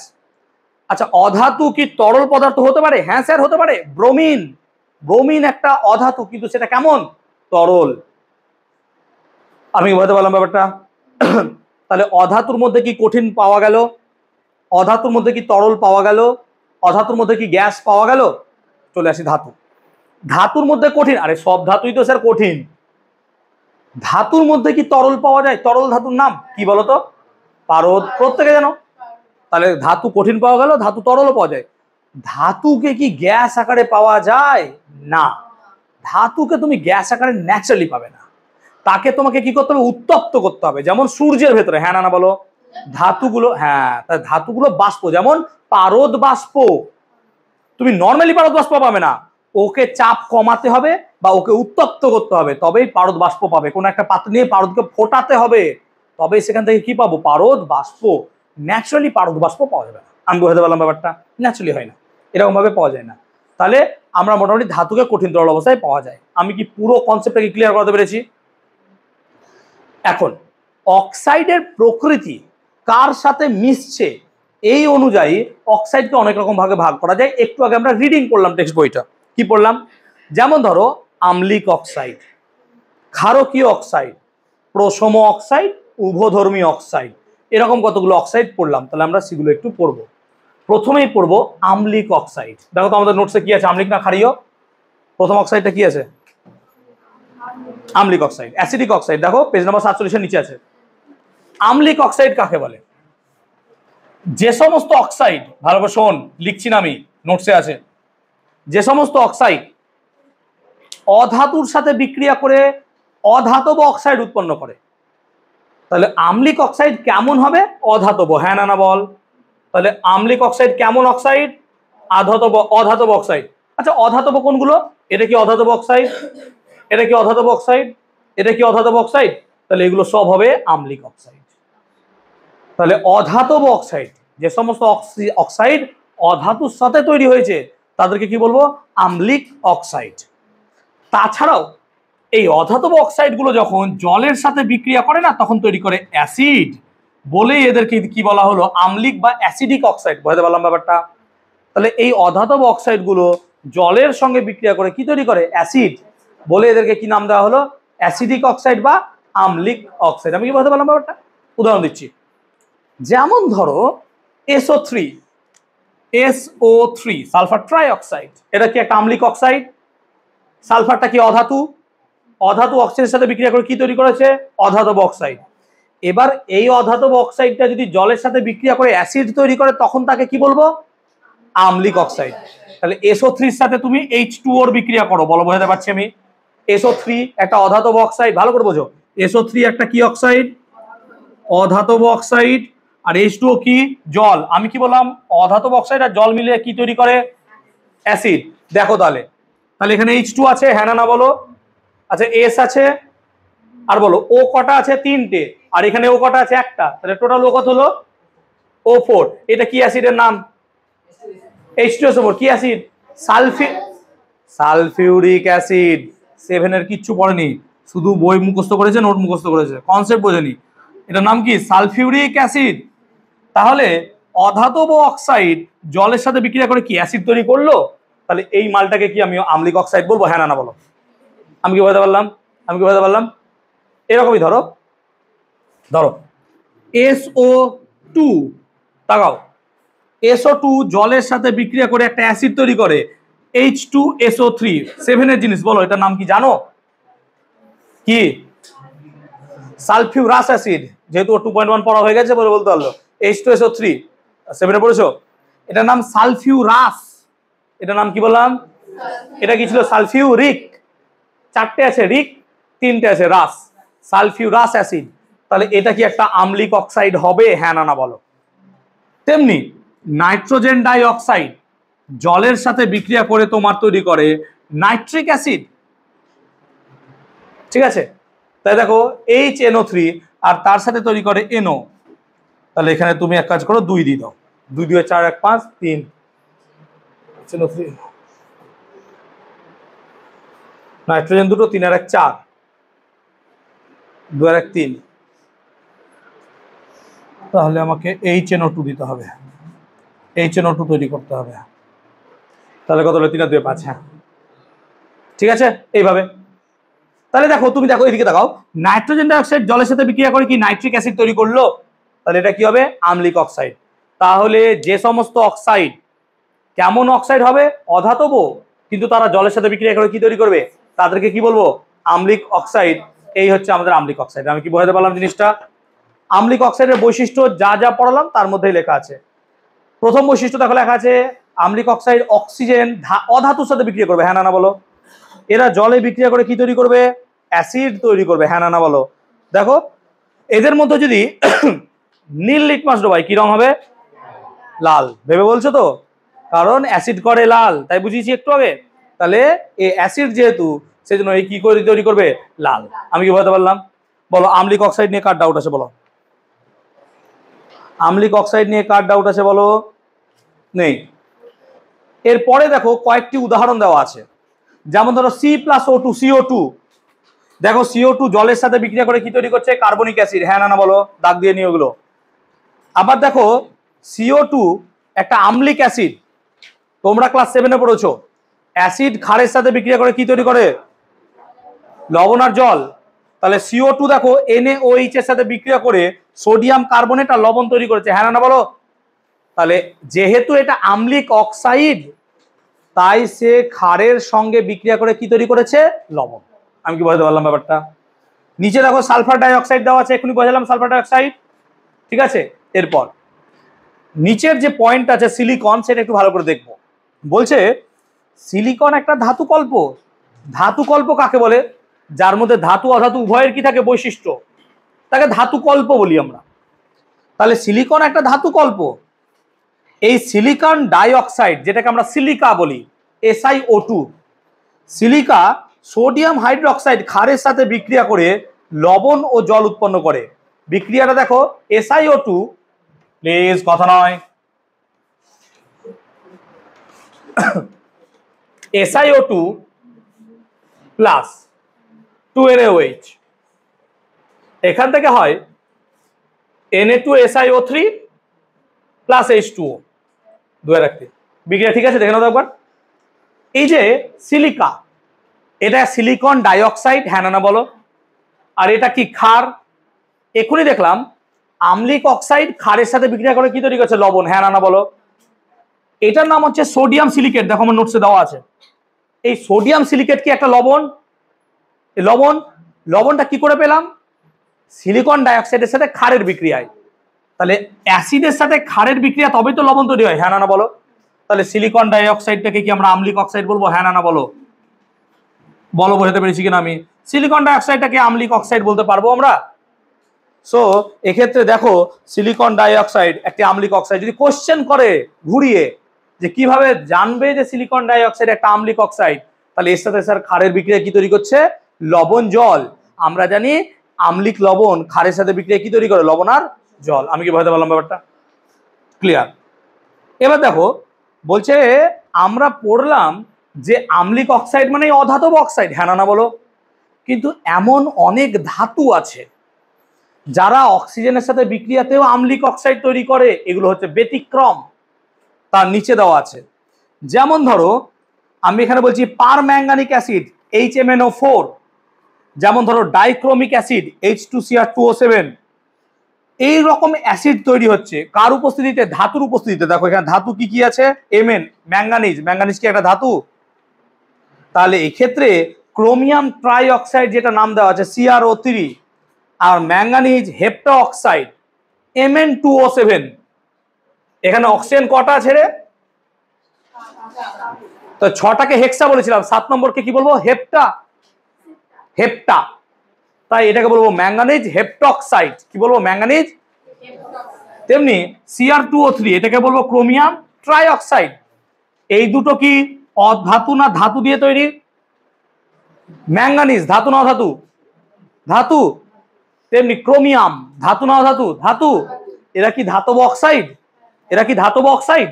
আচ্ছা অধাতু কি তরল পদার্থ হতে পারে? হ্যাঁ স্যার হতে পারে, ব্রোমিন একটা অধাতু, কিন্তু সেটা কেমন? তরল। আমি বুঝতে পারলাম ব্যাপারটা। তাহলে অধাতুর মধ্যে কি কঠিন পাওয়া গেল, অধাতুর মধ্যে কি তরল পাওয়া গেল, অধাতুর মধ্যে কি গ্যাস পাওয়া গেল? চলে আসি ধাতুর মধ্যে কঠিন, আরে সব ধাতুই তো স্যার কঠিন। ধাতুর মধ্যে কি তরল পাওয়া যায়? তরল ধাতুর নাম কি বলতো? পারদ, প্রত্যেকে জানো। তাহলে ধাতু কঠিন পাওয়া গেল, ধাতু তরলও পাওয়া যায়। ধাতুকে কি গ্যাস আকারে পাওয়া যায়? না, ধাতুকে তুমি গ্যাস আকারে ন্যাচারালি পাবে না, তাকে তোমাকে কি করতে হবে? উত্তপ্ত করতে হবে, যেমন সূর্যের ভেতরে, হ্যাঁ না বলো? ধাতুগুলো, হ্যাঁ, ধাতুগুলো বাষ্প, যেমন পারদ বাষ্প। তুমি নর্মালি পারদ বাষ্প পাবে না, ওকে চাপ কমাতে হবে বা ওকে উত্তপ্ত করতে হবে, তবেই পারদ বাষ্প পাবে। কোনো একটা পাত্র নিয়ে পারদকে ফোটাতে হবে, তবে সেখান থেকে কি পাবো? পারদ বাষ্প। ন্যাচারালি পারদ বাষ্প পাওয়া যাবে না। আমি বুঝতে পারলাম ব্যাপারটা, ন্যাচারালি হয় না, এরকম ভাবে পাওয়া যায় না। তাহলে আমরা মোটামুটি ধাতুকে কঠিন তরল অবস্থায় পাওয়া যায়। আমি কি পুরো কনসেপ্টটাকে ক্লিয়ার করতে পেরেছি? এখন অক্সাইডের প্রকৃতি কার সাথে মিশছে এই অনুযায়ী অক্সাইডকে অনেক রকম ভাগে ভাগ করা যায়। একটু আগে আমরা রিডিং করলাম টেক্সট বইটা, কি পড়লাম? যেমন ধরো আম্লিক অক্সাইড, ক্ষারকীয় অক্সাইড, প্রশম অক্সাইড, উভধর্মী অক্সাইড, এরকম কতগুলো অক্সাইড পড়লাম। তাহলে আমরা সেগুলো একটু পড়বো। প্রথমেই পড়বো আম্লিক অক্সাইড। দেখো তো আমাদের নোটসে কি আছে, আম্লিক না ক্ষারীয়? প্রথম অক্সাইডটা কি আছে? আম্লিক অক্সাইড। অ্যাসিডিক অক্সাইড দেখো পেজ নাম্বার 47 নিচে আছে। আম্লিক অক্সাইড কাকে বলে? যে সমস্ত অক্সাইড, ভালো করে শোন, লিখছি না আমি, নোটসে আছে, যে সমস্ত অক্সাইড অধাতুর সাথে বিক্রিয়া করে অধাতব অক্সাইড উৎপন্ন করে। তাহলে আম্লিক অক্সাইড কেমন হবে? অধাতব। হ্যাঁ না না বল। তাহলে আম্লিক অক্সাইড কেমন অক্সাইড? অধাতব অক্সাইড। আচ্ছা অধাতব কোনগুলো? এটা কি অধাতব অক্সাইড? এটা কি অধাতব অক্সাইড? এটা কি অধাতব অক্সাইড? তাহলে এগুলো সব হবে আম্লিক অক্সাইড। তাহলে অধাতব অক্সাইড, যে সমস্ত অক্সাইড অধাতুর সাথে তৈরি হয়েছে তাদেরকে কি বলবো? আম্লিক অক্সাইড। তাছাড়াও এই অধাতব অক্সাইডগুলো যখন জলের সাথে বিক্রিয়া করে না তখন তৈরি করে অ্যাসিড, বলেই এদেরকে কি বলা হলো? আম্লিক বা অ্যাসিডিক অক্সাইড। বুঝতে পারলাম ব্যাপারটা? তাহলে এই অধাতব অক্সাইডগুলো জলের সঙ্গে বিক্রিয়া করে কি তৈরি করে? অ্যাসিড, বলে এদেরকে কি নাম দেওয়া হলো? অ্যাসিডিক অক্সাইড বা আম্লিক অক্সাইড। আমি কি বুঝতে পারলাম ব্যাপারটা? উদাহরণ দিচ্ছি, যেমন ধরো SO3 সালফার ট্রাই অক্সাইড, এটা কি একটা আম্লিক অক্সাইড? সালফারটা কি অধাতু? অধাতু অক্সাইডের সাথে বিক্রিয়া করে কি তৈরি করেছে? অধাতব অক্সাইড। এবার এই অধাতব অক্সাইডটা যদি জলের সাথে বিক্রিয়া করে অ্যাসিড তৈরি করে তখন তাকে কি বলবো? আম্লিক অক্সাইড। তাহলে SO3 এর সাথে তুমি H2O এর বিক্রিয়া করো, বলো বোঝাতে পারছি আমি? SO3 একটা অধাতব অক্সাইড, ভালো করে বোঝো। SO3 একটা কি অক্সাইড? অধাতব অক্সাইড। আর H2O কি? জল। আমি কি বললাম? অধাতব অক্সাইড আর জল মিলে কি তৈরি করে? অ্যাসিড। দেখো তাহলে এখানে H2 আছে, হ্যাঁ না না বলো? আচ্ছা S আছে, আর বলো O কটা আছে? 3টে, আর এখানে O কটা আছে? একটা। তাহলে টোটাল O কত হলো? O4। এটা কি অ্যাসিডের নাম? H2SO4। কি অ্যাসিড? Sulphuric acid. 7 এর কিচ্ছু পড়েনি, শুধু বই মুখস্থ করেছে, নোট মুখস্থ করেছে, কনসেপ্ট বোঝেনি। এটার নাম কি? Sulphuric acid. তাহলে অধাতব অক্সাইড জলের সাথে বিক্রিয়া করে কি অ্যাসিড তৈরি করলো? তাহলে এই মালটাকে কি আমি আম্লিক অক্সাইড বলবো? হ্যাঁ না বলো? আমি কি বলতে পারলাম? এরকমই ধরো SO2, তাকাও, SO2 জলের সাথে বিক্রিয়া করে একটা অ্যাসিড তৈরি করে H2SO3। 7 এর জিনিস, বলো এটার নাম কি জানো? কি? Sulphurous acid. যেহেতু 2.1 পড়া হয়ে গেছে বলে বলতে পারলো। H2SO3 7 এ পড়েছো? এটার নাম সালফিউরাস। এটার নাম কি বললাম? এটা কি ছিল? সালফিউরিক। 4টে আছে রিক, 3টে আছে রাস, সালফিউরাস অ্যাসিড। তাহলে এটা কি একটা আম্লিক অক্সাইড হবে? হ্যাঁ না না বলো? তেমনি নাইট্রোজেন ডাই অক্সাইড জলের সাথে বিক্রিয়া করে তোমার তৈরি করে নাইট্রিক অ্যাসিড। ঠিক আছে? তাই দেখো HNO3 আর তার সাথে তৈরি করে NO। তাহলে এখানে তুমি এক কাজ করো, 2 দিয়ে দাও। 2 2 4 1 5 3 HNO3, নাইট্রোজেন দুটো, 3 আর 1 4, 2 আর 1 3। তাহলে আমাকে HNO2 দিতে হবে, HNO2 তৈরি করতে হবে। তাহলে কত হলো? 3 আর 2 5। হ্যাঁ ঠিক আছে, এইভাবে। তাহলে দেখো, তুমি দেখো এদিকে দেখাও, নাইট্রোজেন ডাইঅক্সাইড জলের সাথে বিক্রিয়া করে কি নাইট্রিক অ্যাসিড তৈরি করলো? তাহলে এটা কি হবে? আম্লিক অক্সাইড। তাহলে যে সমস্ত অক্সাইড কেমন অক্সাইড হবে? অধাতব, কিন্তু তারা জলের সাথে বিক্রিয়া করে কি তৈরি করবে? তাদেরকে কি বলবো? আম্লিক অক্সাইড। এই হচ্ছে আমাদের আম্লিক অক্সাইড। আমি কি বোঝাতে পারলাম জিনিসটা? আম্লিক অক্সাইডের বৈশিষ্ট্য যা যা পড়ালাম তার মধ্যেই লেখা আছে। প্রথম বৈশিষ্ট্য দেখো লেখা আছে, আম্লিক অক্সাইড অক্সিজেন অধাতুর সাথে বিক্রিয়া করবে। হ্যাঁ না না বলো? এরা জলে বিক্রিয়া করে কি তৈরি করবে? অ্যাসিড তৈরি করবে। হ্যাঁ না না বলো? দেখো এদের মধ্যে যদি নীল লিটমাস ডোবাই কি রং হবে? লাল। ভেবে বলছো তো? কারণ অ্যাসিড করে লাল, তাই বুঝিয়েছি একটু আগে। তাহলে এই অ্যাসিড যেহেতু, সেজন্য এই কি করে তৈরি করবে? লাল। আমি কি বলতে পারলাম? বলো আম্লিক অক্সাইড নিয়ে কার ডাউট আছে? বলো আম্লিক অক্সাইড নিয়ে কার ডাউট আছে? বলো। নেই। এরপরে দেখো কয়েকটি উদাহরণ দেওয়া আছে, যেমন ধরো C+O2 CO2। দেখো CO2 জলের সাথে বিক্রিয়া করে কি তৈরি করছে? Carbonic acid. হ্যাঁ না না বলো? দাগ দিয়ে নিও ওগুলো। আবার দেখো CO2 একটা আম্লিক অ্যাসিড, তোমরা ক্লাস 7-এ পড়েছো। অ্যাসিড ক্ষারের সাথে বিক্রিয়া করে কি তৈরি করে? লবণ আর জল। তাহলে CO2 দেখো NaOH এর সাথে বিক্রিয়া করে সোডিয়াম কার্বনেট আর লবণ তৈরি করেছে। হ্যাঁ না বলো? তাহলে যেহেতু এটা আম্লিক অক্সাইড, তাই সে ক্ষারের সঙ্গে বিক্রিয়া করে কি তৈরি করেছে? লবণ। আমি কি বোঝাতে পারলাম ব্যাপারটা? নিচে দেখো সালফার ডাইঅক্সাইড দেওয়া আছে, এখনই বোঝালাম সালফার ডাইঅক্সাইড, ঠিক আছে। এরপর নিচের যে পয়েন্ট আছে সিলিকন, সেটা একটু ভালো করে দেখবো। বলছে সিলিকন একটা ধাতুকল্প। ধাতুকল্প কাকে বলে? যার মধ্যে ধাতু অধাতু উভয়ের কি থাকে বৈশিষ্ট্য, তাকে ধাতুকল্প বলি আমরা। তাহলে সিলিকন একটা ধাতুকল্প। এই সিলিকন ডাইঅক্সাইড, যেটাকে আমরা সিলিকা বলি, SiO2, সিলিকা সোডিয়াম হাইড্রোক্সাইড ক্ষারের সাথে বিক্রিয়া করে লবণ ও জল উৎপন্ন করে। বিক্রিয়াটা দেখো, SiO2, প্লিজ কথা নয়, SiO2 প্লাস 2NaOH, এখান থেকে হয় Na2SiO3 প্লাস H2O, দুয়ে রাখতে বিক্রিয়া, ঠিক আছে? দেখে নাও একবার। এই যে সিলিকা, এটা সিলিকন ডাইঅক্সাইড, হ্যাঁ না বলো। আর এটা কি? ক্ষার। এখনই দেখলাম আম্লিক অক্সাইড ক্ষারের সাথে বিক্রিয়া করে কি তৈরি করছে? লবণ, হ্যাঁ না বলো। এটার নাম হচ্ছে সোডিয়াম সিলিকেট, দেখো আমার নোটসে দেওয়া আছে। এই সোডিয়াম সিলিকেট কি একটা লবণ? লবণ, লবণটা কি করে পেলাম? সিলিকন ডাইঅক্সাইডের সাথে ক্ষারের বিক্রিয়ায়। তাহলে অ্যাসিডের সাথে ক্ষারের বিক্রিয়া তবেই তো লবণ তৈরি হয়, হ্যাঁ না বলো। তাহলে সিলিকন ডাইঅক্সাইডটাকে কি আমরা আম্লিক অক্সাইড বলবো, হ্যাঁ না বলো? বলো বোঝাতে পেরেছি কিনা আমি? সিলিকন ডাইঅক্সাইডটাকে আম্লিক অক্সাইড বলতে পারবো আমরা। সো এক্ষেত্রে দেখো সিলিকন ডাইঅক্সাইড একটি আম্লিক অক্সাইড। যদি কোশ্চেন করে ঘুরিয়ে যে কিভাবে জানবে যে সিলিকন ডাইঅক্সাইড একটা আম্লিক অক্সাইড, তাহলে এর সাথে স্যার ক্ষারের বিক্রিয়া কি তৈরি করছে? লবণ জল। আমরা জানি আম্লিক লবণ ক্ষারের সাথে বিক্রিয়া কি তৈরি করে? লবণ আর জল। আমি কি বোঝাতে পারলাম ব্যাপারটা? ক্লিয়ার? এবার দেখো বলছে আমরা পড়লাম যে আম্লিক অক্সাইড মানে অধাতব অক্সাইড, হ্যাঁ না বলো। কিন্তু এমন অনেক ধাতু আছে যারা অক্সিজেনের সাথে বিক্রিয়াতেও আম্লিক অক্সাইড তৈরি করে, এগুলো হচ্ছে ব্যতিক্রম। তার নিচে দেওয়া আছে, যেমন ধরো আমি এখানে বলছি পারম্যাঙ্গানিক অ্যাসিড HMnO4, যেমন ধরো ডাইক্রোমিক অ্যাসিড H2Cr2O7। এই রকম অ্যাসিড তৈরি হচ্ছে কার উপস্থিতিতে? ধাতুর উপস্থিতিতে। দেখো এখানে ধাতু কি কি আছে? Mn, manganese. ম্যাঙ্গানিজ কি একটা ধাতু? তাহলে এক্ষেত্রে ক্রোমিয়াম ট্রাই অক্সাইড, যেটা নাম দেওয়া আছে CrO3, আর ম্যাঙ্গানিজ হেপ্টা অক্সাইড Mn2O7। এখানে অক্সিজেন কটা আছে রে? তো 6টাকে হেক্সা বলেছিলাম, 7 নম্বরকে কি বলবো? হেপ্টা। হেপ্টা, তাই এটাকে বলবো ম্যাঙ্গানিজ হেপ্টক্সাইড। কি বলবো? ম্যাঙ্গানিজ। তেমনি Cr2O3, এটাকে বলবো ক্রোমিয়াম ট্রাই অক্সাইড। এই দুটো কি অধাতু না ধাতু দিয়ে তৈরি? ম্যাঙ্গানিজ ধাতু না অধাতু? ধাতু। তেমনি ক্রোমিয়াম ধাতু না অধাতু? ধাতু। এরা কি ধাতব অক্সাইড? এরা কি ধাতব অক্সাইড?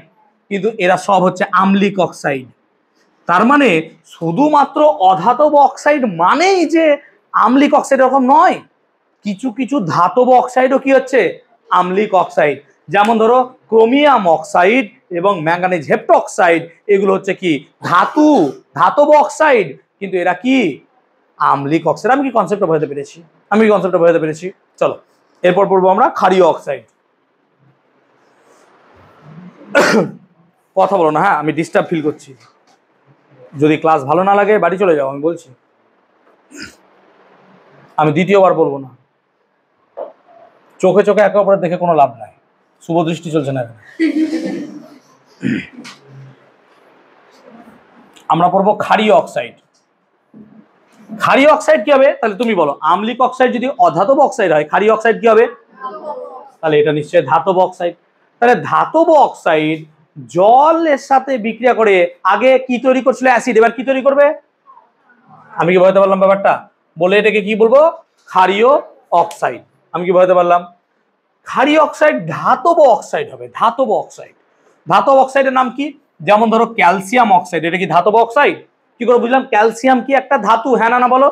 কিন্তু এরা সব হচ্ছে আম্লিক অক্সাইড। তার মানে শুধুমাত্র অধাতব অক্সাইড মানেই যে আম্লিক অক্সাইড এরকম নয়। কিছু কিছু ধাতব অক্সাইডও কি হচ্ছে? আম্লিক অক্সাইড। যেমন ধরো ক্রোমিয়াম অক্সাইড এবং ম্যাঙ্গানিজ হেপ্টক্সাইড, এগুলো হচ্ছে কি ধাতু, ধাতব অক্সাইড, কিন্তু এরা কি আম্লিক অক্সাইড। আমি কি কনসেপ্টটা বোঝাতে পেরেছি? আমি কি কনসেপ্টটা বোঝাতে পেরেছি? চলো এরপর পড়বো আমরা ক্ষারীয় অক্সাইড। কথা বলো না, হ্যাঁ, আমি ডিস্টার্ব ফিল করছি। যদি ক্লাস ভালো না লাগে বাড়ি চলে যাও, আমি বলছি। আমি দ্বিতীয়বার বলবো না। চোখে চোখে একে অপরের দেখে কোনো লাভ নাই, শুভ দৃষ্টি চলছে না। আমরা পড়বো ক্ষারীয় অক্সাইড। ক্ষারীয় অক্সাইড কি হবে? তাহলে তুমি বলো, আম্লিক অক্সাইড যদি অধাতব অক্সাইড হয়, ক্ষারীয় অক্সাইড কি হবে? তাহলে এটা নিশ্চয়ই ধাতব অক্সাইড। তাহলে ধাতব অক্সাইড জলের সাথে বিক্রিয়া করে আগে কি তৈরি করছিল? অ্যাসিড। এবার কি তৈরি করবে? আমি কি বোঝাতে পারলাম ব্যাপারটা? বলে এটাকে কি বলবো? ক্ষারীয় অক্সাইড। আমি কি বোঝাতে পারলাম? ক্ষারীয় অক্সাইড ধাতব অক্সাইড হবে, ধাতব অক্সাইড। ধাতব অক্সাইডের নাম কি? যেমন ধরো ক্যালসিয়াম অক্সাইড, এটা কি ধাতব অক্সাইড? কি করে বুঝলাম? ক্যালসিয়াম কি একটা ধাতু, হ্যাঁ না বলো।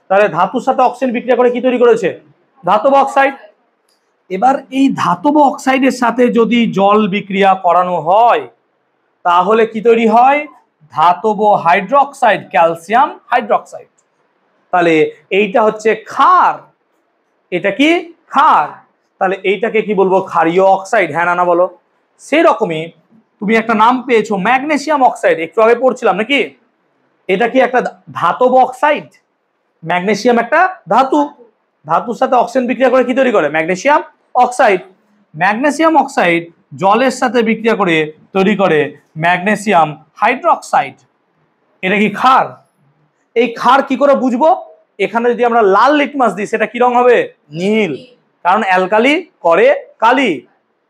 তাহলে ধাতুর সাথে অক্সিজেন বিক্রিয়া করে কি তৈরি করেছে? ধাতব অক্সাইড। এবার এই ধাতব অক্সাইডের সাথে যদি জল বিক্রিয়া করানো হয়, তাহলে কি তৈরি হয়? ধাতব হাইড্রোক্সাইড, ক্যালসিয়াম হাইড্রোক্সাইড। তাহলে এইটা হচ্ছে ক্ষার। এটা কি? ক্ষার। তাহলে এইটাকে কি বলবো? ক্ষারীয় অক্সাইড, হ্যাঁ না বলো। সেই রকমই তুমি একটা নাম পেয়েছো ম্যাগনেসিয়াম অক্সাইড, একটু আগে পড়ছিলাম নাকি? এটা কি একটা ধাতব অক্সাইড? ম্যাগনেসিয়াম একটা ধাতু, ধাতুর সাথে অক্সিজেন বিক্রিয়া করে কি তৈরি করে? Magnesium oxide. ম্যাগনেসিয়াম অক্সাইড জলের সাথে বিক্রিয়া করে তৈরি করে ম্যাগনেসিয়াম হাইড্রোক্সাইড। এটা কি ক্ষার? এই ক্ষার কি করে বুঝবো? এখানে যদি আমরা লাল লিটমাস দিই সেটা কি রং হবে? নীল। কারণ অ্যালকালি করে কালি,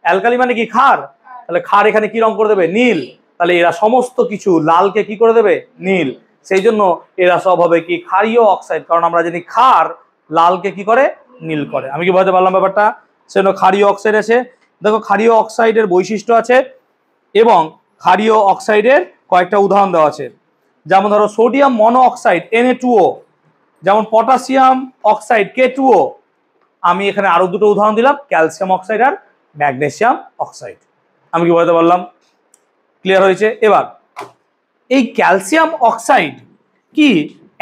অ্যালকালি মানে কি ক্ষার, তাহলে ক্ষার এখানে কি রং করে দেবে? নীল। তাহলে এরা সমস্ত কিছু লালকে কি করে দেবে? নীল। সেই জন্য এরা সব হবে কি? ক্ষারীয় অক্সাইড। কারণ আমরা জানি ক্ষার লালকে কি করে? নীল করে। আমি কি বলতে পারলাম ব্যাপারটা? সেজন্য ক্ষারীয় অক্সাইড আছে। দেখো ক্ষারীয় অক্সাইডের বৈশিষ্ট্য আছে এবং ক্ষারীয় অক্সাইডের কয়েকটা উদাহরণ দেওয়া আছে। যেমন ধরো সোডিয়াম মনো অক্সাইড Na2O, যেমন পটাশিয়াম অক্সাইড K2O। আমি এখানে আরো দুটো উদাহরণ দিলাম, ক্যালসিয়াম অক্সাইড আর ম্যাগনেসিয়াম অক্সাইড। আমি কি বলতে পারলাম? ক্লিয়ার হয়েছে? এবার এই ক্যালসিয়াম অক্সাইড কি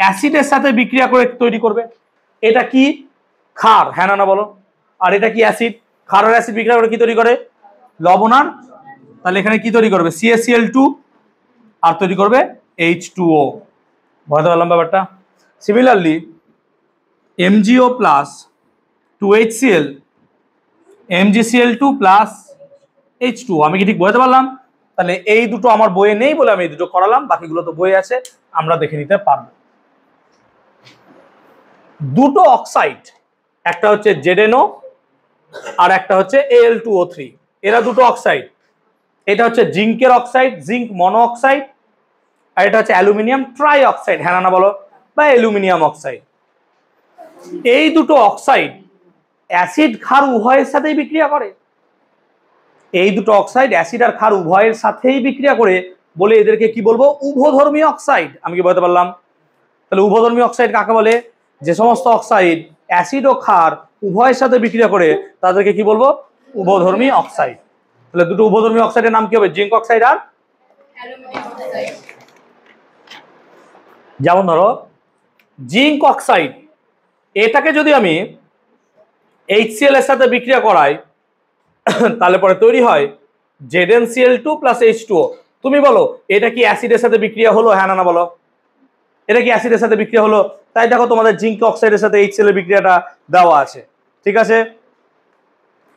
অ্যাসিডের সাথে বিক্রিয়া করে তৈরি করবে? এটা কি ক্ষার? হ্যাঁ না বলো। আর এটা কি অ্যাসিড? ক্ষার আর অ্যাসিড বিক্রিয়া করে কি তৈরি করে? লবণার। তাহলে এখানে কি তৈরি করবে? CaCl2 আর তৈরি করবে H2O। বুঝতে পারলাম ব্যাপারটা? Similarly MgO plus 2HCl, MgCl2 plus H2O। আমি কি ঠিক বুঝতে পারলাম? তাহলে এই দুটো আমার বইয়ে নেই বলে আমি এই দুটো করালাম, বাকিগুলো তো বইয়ে আছে, আমরা দেখে নিতে পারবো। দুটো অক্সাইড, একটা হচ্ছে ZNO আর একটা হচ্ছে Al2O3, এরা দুটো অক্সাইড। এটা হচ্ছে জিঙ্কের অক্সাইড, জিঙ্ক মনো অক্সাইড, আর এটা হচ্ছে অ্যালুমিনিয়াম ট্রাই অক্সাইড। হ্যাঁ না বলো? বা অ্যালুমিনিয়াম অক্সাইড। এই দুটো অক্সাইড অ্যাসিড ক্ষার উভয়ের সাথেই বিক্রিয়া করে। এই দুটো অক্সাইড অ্যাসিড আর ক্ষার উভয়ের সাথেই বিক্রিয়া করে বলে এদেরকে কি বলবো? উভধর্মী অক্সাইড। আমি কি বলতে পারলাম? তাহলে উভধর্মী অক্সাইড কাকে বলে? যে সমস্ত অক্সাইড অ্যাসিড ও ক্ষার উভয়ের সাথে বিক্রিয়া করে তাদেরকে কি বলবো? উভধর্মী অক্সাইড। তাহলে দুটো উভধর্মী অক্সাইডের নাম কি হবে? জিঙ্ক অক্সাইড আর অ্যালুমিনিয়াম অক্সাইড। যেমন ধরো জিঙ্ক অক্সাইড, এটাকে যদি আমি HCl এর সাথে বিক্রিয়া করাই তাহলে পরে তৈরি হয় ZnCl2 প্লাস H2O। তুমি বলো এটা কি অ্যাসিডের সাথে বিক্রিয়া হলো? হ্যাঁ না বলো? এটা কি অ্যাসিডের সাথে বিক্রিয়া হলো? তাই দেখো তোমাদের জিঙ্ক অক্সাইডের সাথে HCl এর বিক্রিয়াটা দেওয়া আছে, ঠিক আছে।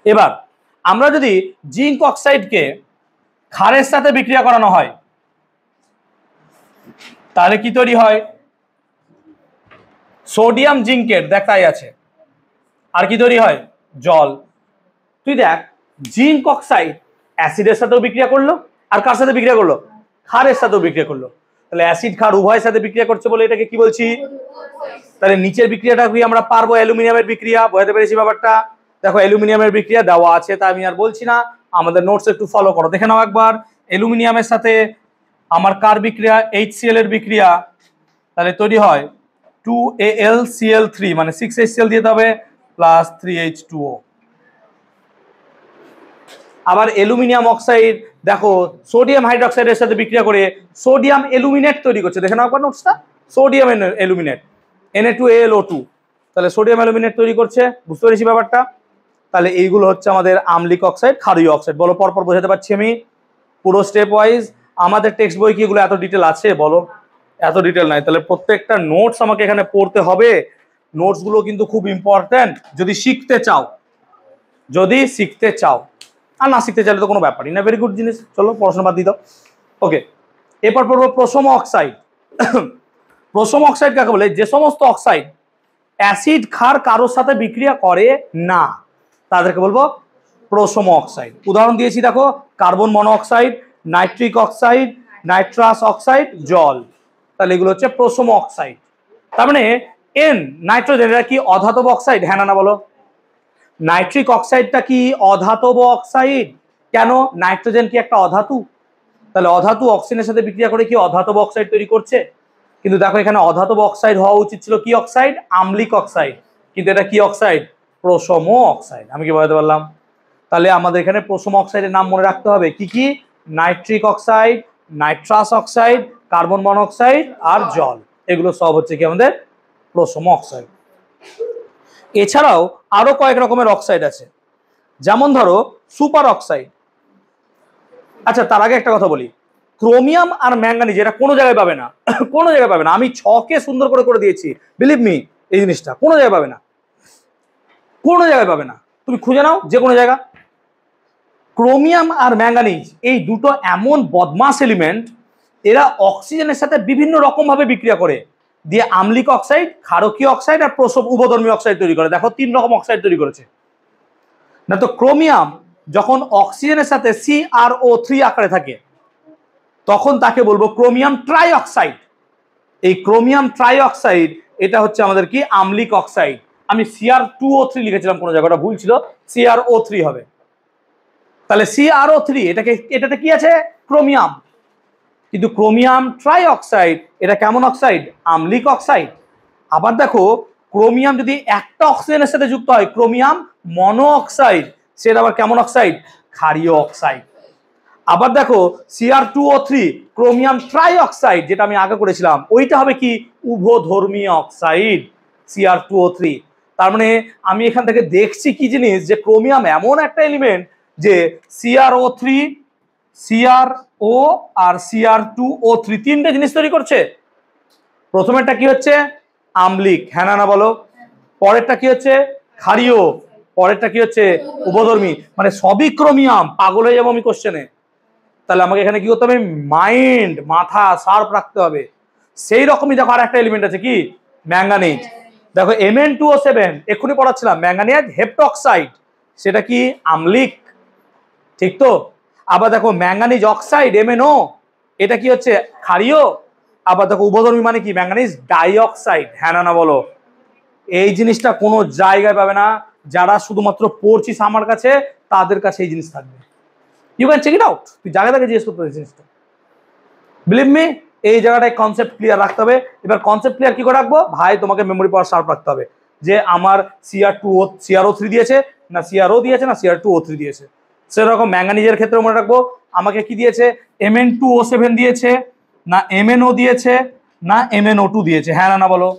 এবার আমরা যদি জিঙ্ক অক্সাইডকে ক্ষারের সাথে বিক্রিয়া করানো হয় তাহলে কি তৈরি হয়? সোডিয়াম জিঙ্কের দেখাই আছে, আর কি তৈরি হয়? জল। তুই দেখ জিঙ্ক অক্সাইড অ্যাসিডের সাথেও বিক্রিয়া করলো, আর কার সাথে বিক্রিয়া করলো? ক্ষারের সাথেও বিক্রিয়া করলো। তাহলে অ্যাসিড ক্ষার উভয়ের সাথে বিক্রিয়া করছে বলে এটাকে কি বলছি? তাহলে নিচের বিক্রিয়াটা কি আমরা পারবো? অ্যালুমিনিয়ামের বিক্রিয়া। বুঝতে পেরেছি ব্যাপারটা? দেখো অ্যালুমিনিয়ামের বিক্রিয়া দেওয়া আছে, তা আমি আর বলছি না, আমাদের নোটস একটু ফলো করো, দেখে নাও একবার। অ্যালুমিনিয়ামের সাথে আমার কার বিক্রিয়া? HCl এর বিক্রিয়া। তাহলে তৈরি হয় 2AlCl3, মানে 6HCl দিয়ে হবে প্লাস 3H2O। আবার অ্যালুমিনিয়াম অক্সাইড দেখো সোডিয়াম হাইড্রোক্সাইডের সাথে বিক্রিয়া করে সোডিয়াম অ্যালুমিনেট তৈরি করছে। দেখে নাও একবার নোটসটা, সোডিয়াম অ্যালুমিনেট Na2AlO2। তাহলে সোডিয়াম অ্যালুমিনেট তৈরি করছে। বুঝতে পেরেছি ব্যাপারটা? তাহলে এইগুলো হচ্ছে আমাদের আম্লিক অক্সাইড, ক্ষারীয় অক্সাইড। বলো পরপর বোঝাতে পারছি আমি পুরো স্টেপ ওয়াইজ? আমাদের টেক্সট বই কি এগুলো এত ডিটেল আছে? বলো এত ডিটেল নাই। তাহলে প্রত্যেকটা নোটস আমাকে এখানে পড়তে হবে। নোটসগুলো কিন্তু খুব ইম্পর্টেন্ট যদি শিখতে চাও, যদি শিখতে চাও। আর না শিখতে চাইলে তো কোনো ব্যাপারই না, ভেরি গুড জিনিস। চলো পড়াশোনা বাদ দিয়ে দাও। ওকে, এরপর পড়বো প্রশম অক্সাইড। প্রশম অক্সাইড কাকে বলে? যে সমস্ত অক্সাইড অ্যাসিড ক্ষার কারোর সাথে বিক্রিয়া করে না তাদেরকে বলবো প্রশম অক্সাইড। উদাহরণ দিয়েছি দেখো, carbon monoxide, nitric oxide, nitrous oxide, জল। তাহলে এগুলো হচ্ছে প্রশম অক্সাইড। তার মানে নাইট্রোজেন এরা কি অধাতব অক্সাইড? হ্যাঁ না বলো? নাইট্রিক অক্সাইডটা কি অধাতব অক্সাইড? কেন? নাইট্রোজেন কি একটা অধাতু? তাহলে অধাতু অক্সিজেনের সাথে বিক্রিয়া করে কি অধাতব অক্সাইড তৈরি করছে? কিন্তু দেখো এখানে অধাতব অক্সাইড হওয়া উচিত ছিল কি অক্সাইড? আম্লিক অক্সাইড। কিন্তু এটা কি অক্সাইড? প্রশম অক্সাইড। আমি কি বলতে পারলাম? তাহলে আমাদের এখানে প্রশম অক্সাইডের নাম মনে রাখতে হবে কি কি? Nitric oxide, nitrous oxide, carbon monoxide আর জল। এগুলো সব হচ্ছে কি আমাদের প্রশম অক্সাইড। এছাড়াও আরো কয়েক রকমের অক্সাইড আছে, যেমন ধরো সুপার অক্সাইড। আচ্ছা তার আগে একটা কথা বলি, ক্রোমিয়াম আর ম্যাঙ্গানিজ এটা কোনো জায়গায় পাবে না, কোনো জায়গায় পাবে না। আমি ছকে সুন্দর করে দিয়েছি, বিলিভ মি, এই জিনিসটা কোনো জায়গায় পাবে না, কোনো জায়গায় পাবে না। তুমি খুঁজে নাও যে কোনো জায়গা। ক্রোমিয়াম আর ম্যাঙ্গানিজ এই দুটো এমন বদমাস এলিমেন্ট, এরা অক্সিজেনের সাথে বিভিন্ন রকম ভাবে বিক্রিয়া করে দিয়ে আম্লিক অক্সাইড, ক্ষারকীয় অক্সাইড আর প্রসব উভধর্মী অক্সাইড তৈরি করে। দেখো 3 রকম অক্সাইড তৈরি করেছে না। তো ক্রোমিয়াম যখন অক্সিজেনের সাথে CrO3 আকারে থাকে তখন তাকে বলবো ক্রোমিয়াম ট্রাই অক্সাইড। এই ক্রোমিয়াম ট্রাই অক্সাইড এটা হচ্ছে আমাদের কি আম্লিক অক্সাইড। আমি Cr2O3 লিখেছিলাম, কোনো জায়গাটা ভুল ছিল, CrO3 হবে। তাহলে CrO3 এটাতে কি আছে? ক্রোমিয়াম। কিন্তু ক্রোমিয়াম ট্রাই অক্সাইড এটা কেমন অক্সাইড? আম্লিক অক্সাইড। আবার দেখো ক্রোমিয়াম যদি একটা অক্সিজেনের সাথে যুক্ত হয় ক্রোমিয়াম মনো অক্সাইড, সেটা আবার কেমন অক্সাইড? ক্ষারীয় অক্সাইড। আবার দেখো Cr2O3 ক্রোমিয়াম ট্রাই অক্সাইড যেটা আমি আগে করেছিলাম, ওইটা হবে কি উভধর্মী অক্সাইড Cr2O3। তার মানে আমি এখান থেকে দেখছি কি জিনিস, যে ক্রোমিয়াম এমন একটা এলিমেন্ট যে CrO3, CrO আর Cr2O3 তিনটে জিনিস তৈরি করছে। প্রথমেরটা কি হচ্ছে? আম্লিক, হ্যাঁ না বলো। পরেরটা কি হচ্ছে? ক্ষারীয়। পরেরটা কি হচ্ছে? উভধর্মী। মানে সবই ক্রোমিয়াম। পাগল হয়ে যাবো আমি কোশ্চেনে। তাহলে আমাকে এখানে কি করতে হবে? মাইন্ড, মাথা শার্প রাখতে হবে। সেই রকমই দেখো আর একটা এলিমেন্ট আছে কি? ম্যাঙ্গানিজ। দেখো Mn2O7 এক্ষুনি পড়াচ্ছিলাম, ম্যাঙ্গানিজ হেপ্টক্সাইড, সেটা কি আম্লিক, ঠিক তো? আবার দেখো ম্যাঙ্গানিজ অক্সাইড MnO, এটা কি হচ্ছে? ক্ষারীয়। আবার দেখো উভধর্মী মানে কি? ম্যাঙ্গানিজ ডাইঅক্সাইড, হ্যাঁ না বলো। এই জিনিসটা কোনো জায়গায় পাবে না। যারা শুধুমাত্র পড়ছিস আমার কাছে, তাদের কাছে এই জিনিস থাকবে। You can check it out. তুই জায়গা থেকে জিজ্ঞেস করতে পারিস জিনিসটা, বিলিভ মি। এই জায়গাটায় কনসেপ্ট ক্লিয়ার রাখতে হবে। এবার কনসেপ্ট ক্লিয়ার কি করে রাখবো ভাই? তোমাকে মেমোরি পাওয়ার শার্প রাখতে হবে, যে আমার CrO3 দিয়েছে না CrO দিয়েছে না Cr2O3 দিয়েছে। সেরকম ম্যাঙ্গানিজের ক্ষেত্রে মনে রাখবো আমাকে কি দিয়েছে? Mn2O7 দিয়েছে না MnO দিয়েছে না MnO2 দিয়েছে, হ্যাঁ না বলো।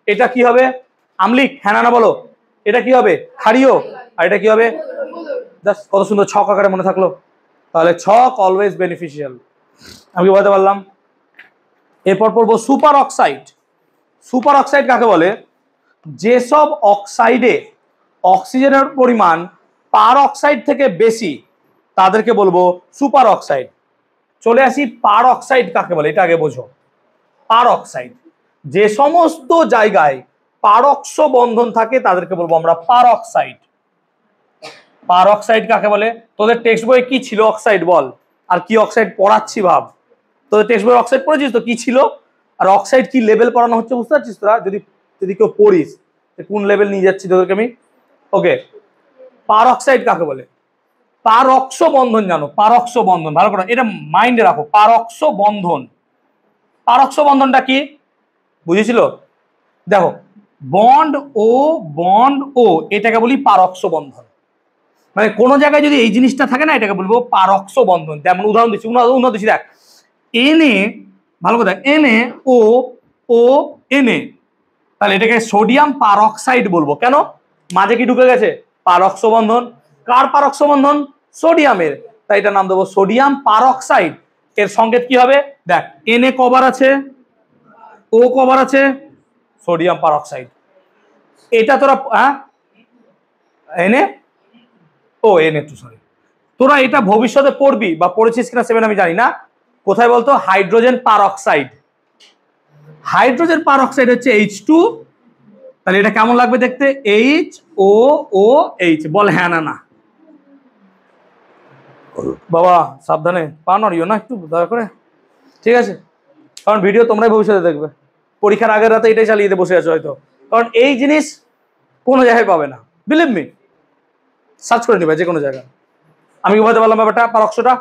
এটা কি হবে? আম্লিক, হ্যাঁ না বলো। এটা কি হবে? ক্ষারীয়। আর এটা কি হবে? জাস্ট কত সুন্দর ছক আকারে মনে থাকলো। তাহলে ছক অলওয়েজ বেনিফিশিয়াল, আমি বলতে পারলাম। এরপর পড়বো সুপার অক্সাইড। সুপার অক্সাইড কাকে বলে? যেসব অক্সাইডে অক্সিজেনের পরিমাণ পার অক্সাইড থেকে বেশি তাদেরকে বলবো সুপার অক্সাইড। চলে আসি পার অক্সাইড কাকে বলে, এটা আগে বোঝো। পার অক্সাইড যে সমস্ত জায়গায় পারক্স বন্ধন থাকে তাদেরকে বলবো আমরা পার অক্সাইড। পার অক্সাইড কাকে বলে? তোদের টেক্সট বইয়ে কি ছিল অক্সাইড বল, আর কি অক্সাইড পড়াচ্ছি ভাব। তোদের টেক্সট বইয়ে অক্সাইড পড়েছিস তো, কি ছিল আর অক্সাইড কি লেভেল পড়ানো হচ্ছে বুঝতে পারছিস তোরা? যদি কেউ পড়িস কোন লেভেল নিয়ে যাচ্ছি তোদেরকে আমি। ওকে, পার অক্সাইড কাকে বলে? পারক্স বন্ধন জানো? পারক্স বন্ধন ভালো করে এটা মাইন্ডে রাখো। পারক্স বন্ধন, পারক্স বন্ধনটা কি বুঝেছিল? দেখো বন্ড ও এটাকে বলি পারক্স বন্ধন। মানে কোন জায়গায় যদি এই জিনিসটা থাকে না, এটাকে বলবো পারক্স বন্ধন। যেমন উদাহরণ দিচ্ছি, দেখ Na, ভালো করে দেখ, NaOO, তাহলে এটাকে সোডিয়াম পারক্সাইড বলবো। কেন? মাঝে কি ঢুকে গেছে? পারক্স বন্ধন। কার পারক্স বন্ধন? সোডিয়ামের, তাই এটা নাম দেবো সোডিয়াম পারক্সাইড। এর সংকেত কি হবে? দেখ Na কবার আছে, O কবার আছে, সোডিয়াম পারক্সাইড। এটা তোরা সরি, তোরা এটা ভবিষ্যতে পড়বি বা পড়েছিস কিনা 7 আমি জানি না। কোথায় বলতো? Hydrogen peroxide. হাইড্রোজেন পারক্সাইড হচ্ছে H2। তাহলে এটা কেমন লাগবে দেখতে? HOOH, বল হ্যাঁ না বাবা, সাবধানে পা নড়িও না একটু দয়া করে, ঠিক আছে? কারণ ভিডিও তোমরাই ভবিষ্যতে দেখবে, পরীক্ষার আগের রাতে এটাই চালিয়ে দিয়ে বসে আছো হয়তো। কারণ এই জিনিস কোনো জায়গায় পাবে না, বিলিভ মি। সার্চ করে নিবে যে কোনো জায়গায়। আমি বলতে পারলাম ব্যাপারটা পারক্সটা।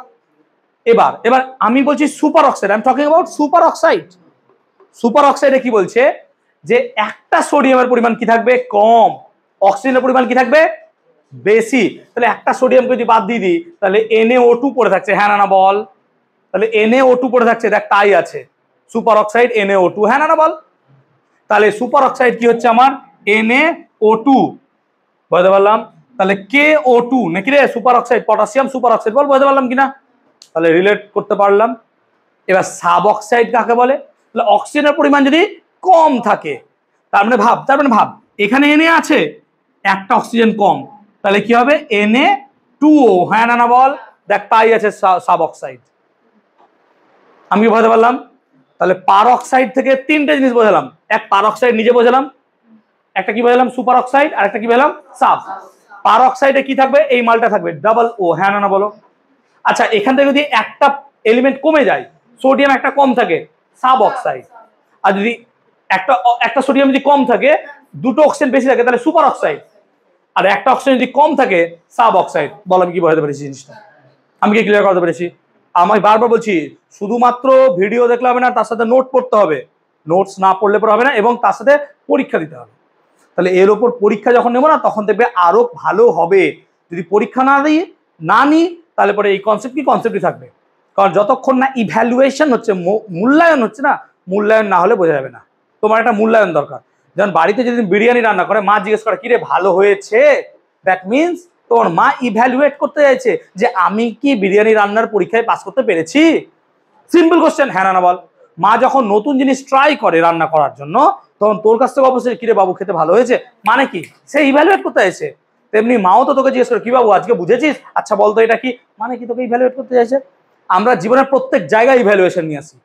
এবার আমি বলছি super oxide. I am talking about super oxide. Super অক্সাইডে কি বলছে? যে একটা সোডিয়ামের পরিমাণ কি থাকবে? কম। অক্সিজেনের পরিমাণ কি থাকবে? বেশি। তাহলে একটা সোডিয়ামকে যদি বাদ দিয়ে দিই তাহলে NaO2 পড়ে থাকছে, হ্যাঁ না বল। তাহলে NaO2 পড়ে থাকছে, দেখ তাই আছে সুপার অক্সাইড NaO2, হ্যাঁ না বল। তাহলে সুপার অক্সাইড কি হচ্ছে আমার? NaO2, বুঝতে পারলাম। তাহলে KO2 নাকি রে? Super oxide potassium super oxide, বল বুঝতে পারলাম কিনা? তাহলে রিলেট করতে পারলাম। এবার সাব অক্সাইড কাকে বলে? অক্সিজেনের পরিমাণ যদি কম থাকে, তার মানে ভাব এখানে এনে আছে, একটা অক্সিজেন কম, তাহলে কি হবে? Na2O। হ্যাঁ না বল, দেখ পাই আছে সাব অক্সাইড। আমি কি বোঝাতে পারলাম? তাহলে পার অক্সাইড থেকে তিনটে জিনিস বোঝালাম। এক পার অক্সাইড নিজে বোঝালাম, একটা কি বোঝালাম সুপার অক্সাইড, আর একটা কি বোঝালাম সাব। পার অক্সাইডে কি থাকবে? এই মালটা থাকবে ডাবল ও। হ্যাঁ না বলো। আচ্ছা এখান থেকে যদি একটা এলিমেন্ট কমে যায়, সোডিয়াম একটা কম থাকে, সাব অক্সাইড। আর যদি একটা সোডিয়াম যদি কম থাকে, দুটো অক্সিজেন বেশি থাকে, তাহলে সুপার অক্সাইড। আর একটা অক্সিজেন যদি কম থাকে, সাব অক্সাইড। বল আমি কি বোঝাতে পেরেছি জিনিসটা? আমি কি ক্লিয়ার করতে পেরেছি? আমি বারবার বলছি, শুধুমাত্র ভিডিও দেখলে হবে না, তার সাথে নোট পড়তে হবে। নোটস না পড়লে পরে হবে না, এবং তার সাথে পরীক্ষা দিতে হবে। তাহলে এর ওপর পরীক্ষা যখন নেবো না, তখন দেখবে আরো ভালো হবে। যদি পরীক্ষা না নিই তাহলে পরে এই কনসেপ্টই থাকবে। কারণ যতক্ষণ না ইভ্যালুয়েশন হচ্ছে, মূল্যায়ন হচ্ছে না, মূল্যায়ন না হলে বোঝা যাবে না। তোমার একটা মূল্যায়ন দরকার। যেমন বাড়িতে যদি বিরিয়ানি রান্না করে, মা জিজ্ঞেস করে কিরে ভালো হয়েছে, দ্যাট মিনস তোমার মা ইভ্যালুয়েট করতে চাইছে যে আমি কি বিরিয়ানি রান্নার পরীক্ষায় পাস করতে পেরেছি। সিম্পল কোশ্চেন, হ্যাঁ না বল। মা যখন নতুন জিনিস ট্রাই করে রান্না করার জন্য, তখন তোর কাছ থেকে অবশ্যই কিরে বাবু খেতে ভালো হয়েছে, মানে কি সে ইভ্যালুয়েট করতে চাইছে। তেমনি মাও তো তোকে জিজ্ঞেস করে কি বাবু আজকে বুঝেছিস, আচ্ছা বলতো এটা কি, মানে কি তোকে ইভ্যালুয়েট করতে চাইছে। আমরা জীবনের প্রত্যেক জায়গায় ইভ্যালুয়েশন নিয়ে আসি।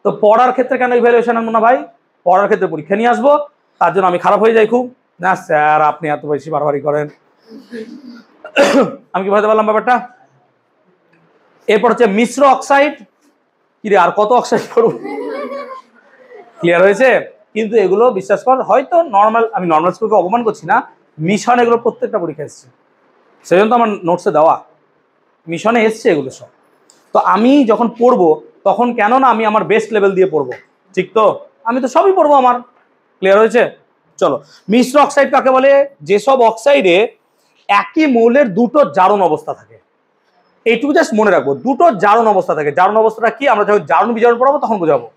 তো পড়ার ক্ষেত্রে কেন ইভ্যালুয়েশন আনবো না ভাই? পড়ার ক্ষেত্রে পরীক্ষা নিয়ে আসবো, তার জন্য আমি খারাপ হয়ে যাই খুব, না স্যার আপনি এত বেশি বাড়াবাড়ি করেন। আমি কি বুঝতে পারলাম ব্যাপারটা? এরপর হচ্ছে মিশ্র অক্সাইড। কিরে আর কত অক্সাইড করবো? ক্লিয়ার হয়েছে? কিন্তু এগুলো বিশ্বাস কর, হয়তো আমি নর্মাল স্কুলকে অপমান করছি না, মিশন এগুলো প্রত্যেকটা পরীক্ষা এসছে, সেজন্য তো আমার নোটসে দেওয়া, মিশনে এসছে এগুলো সব। তো আমি যখন পড়বো তখন কেন না আমি আমার বেস্ট লেভেল দিয়ে পড়বো, ঠিক তো? আমি তো সবই পড়বো আমার। ক্লিয়ার হয়েছে? চলো, মিশ্র অক্সাইড কাকে বলে? যেসব অক্সাইডে একই মৌলের দুটো জারণ অবস্থা থাকে। এইটুকু জাস্ট মনে রাখবো, দুটো জারণ অবস্থা থাকে। জারণ অবস্থাটা কি আমরা যখন জারণ বিজারণ পড়াবো তখন বোঝাবো,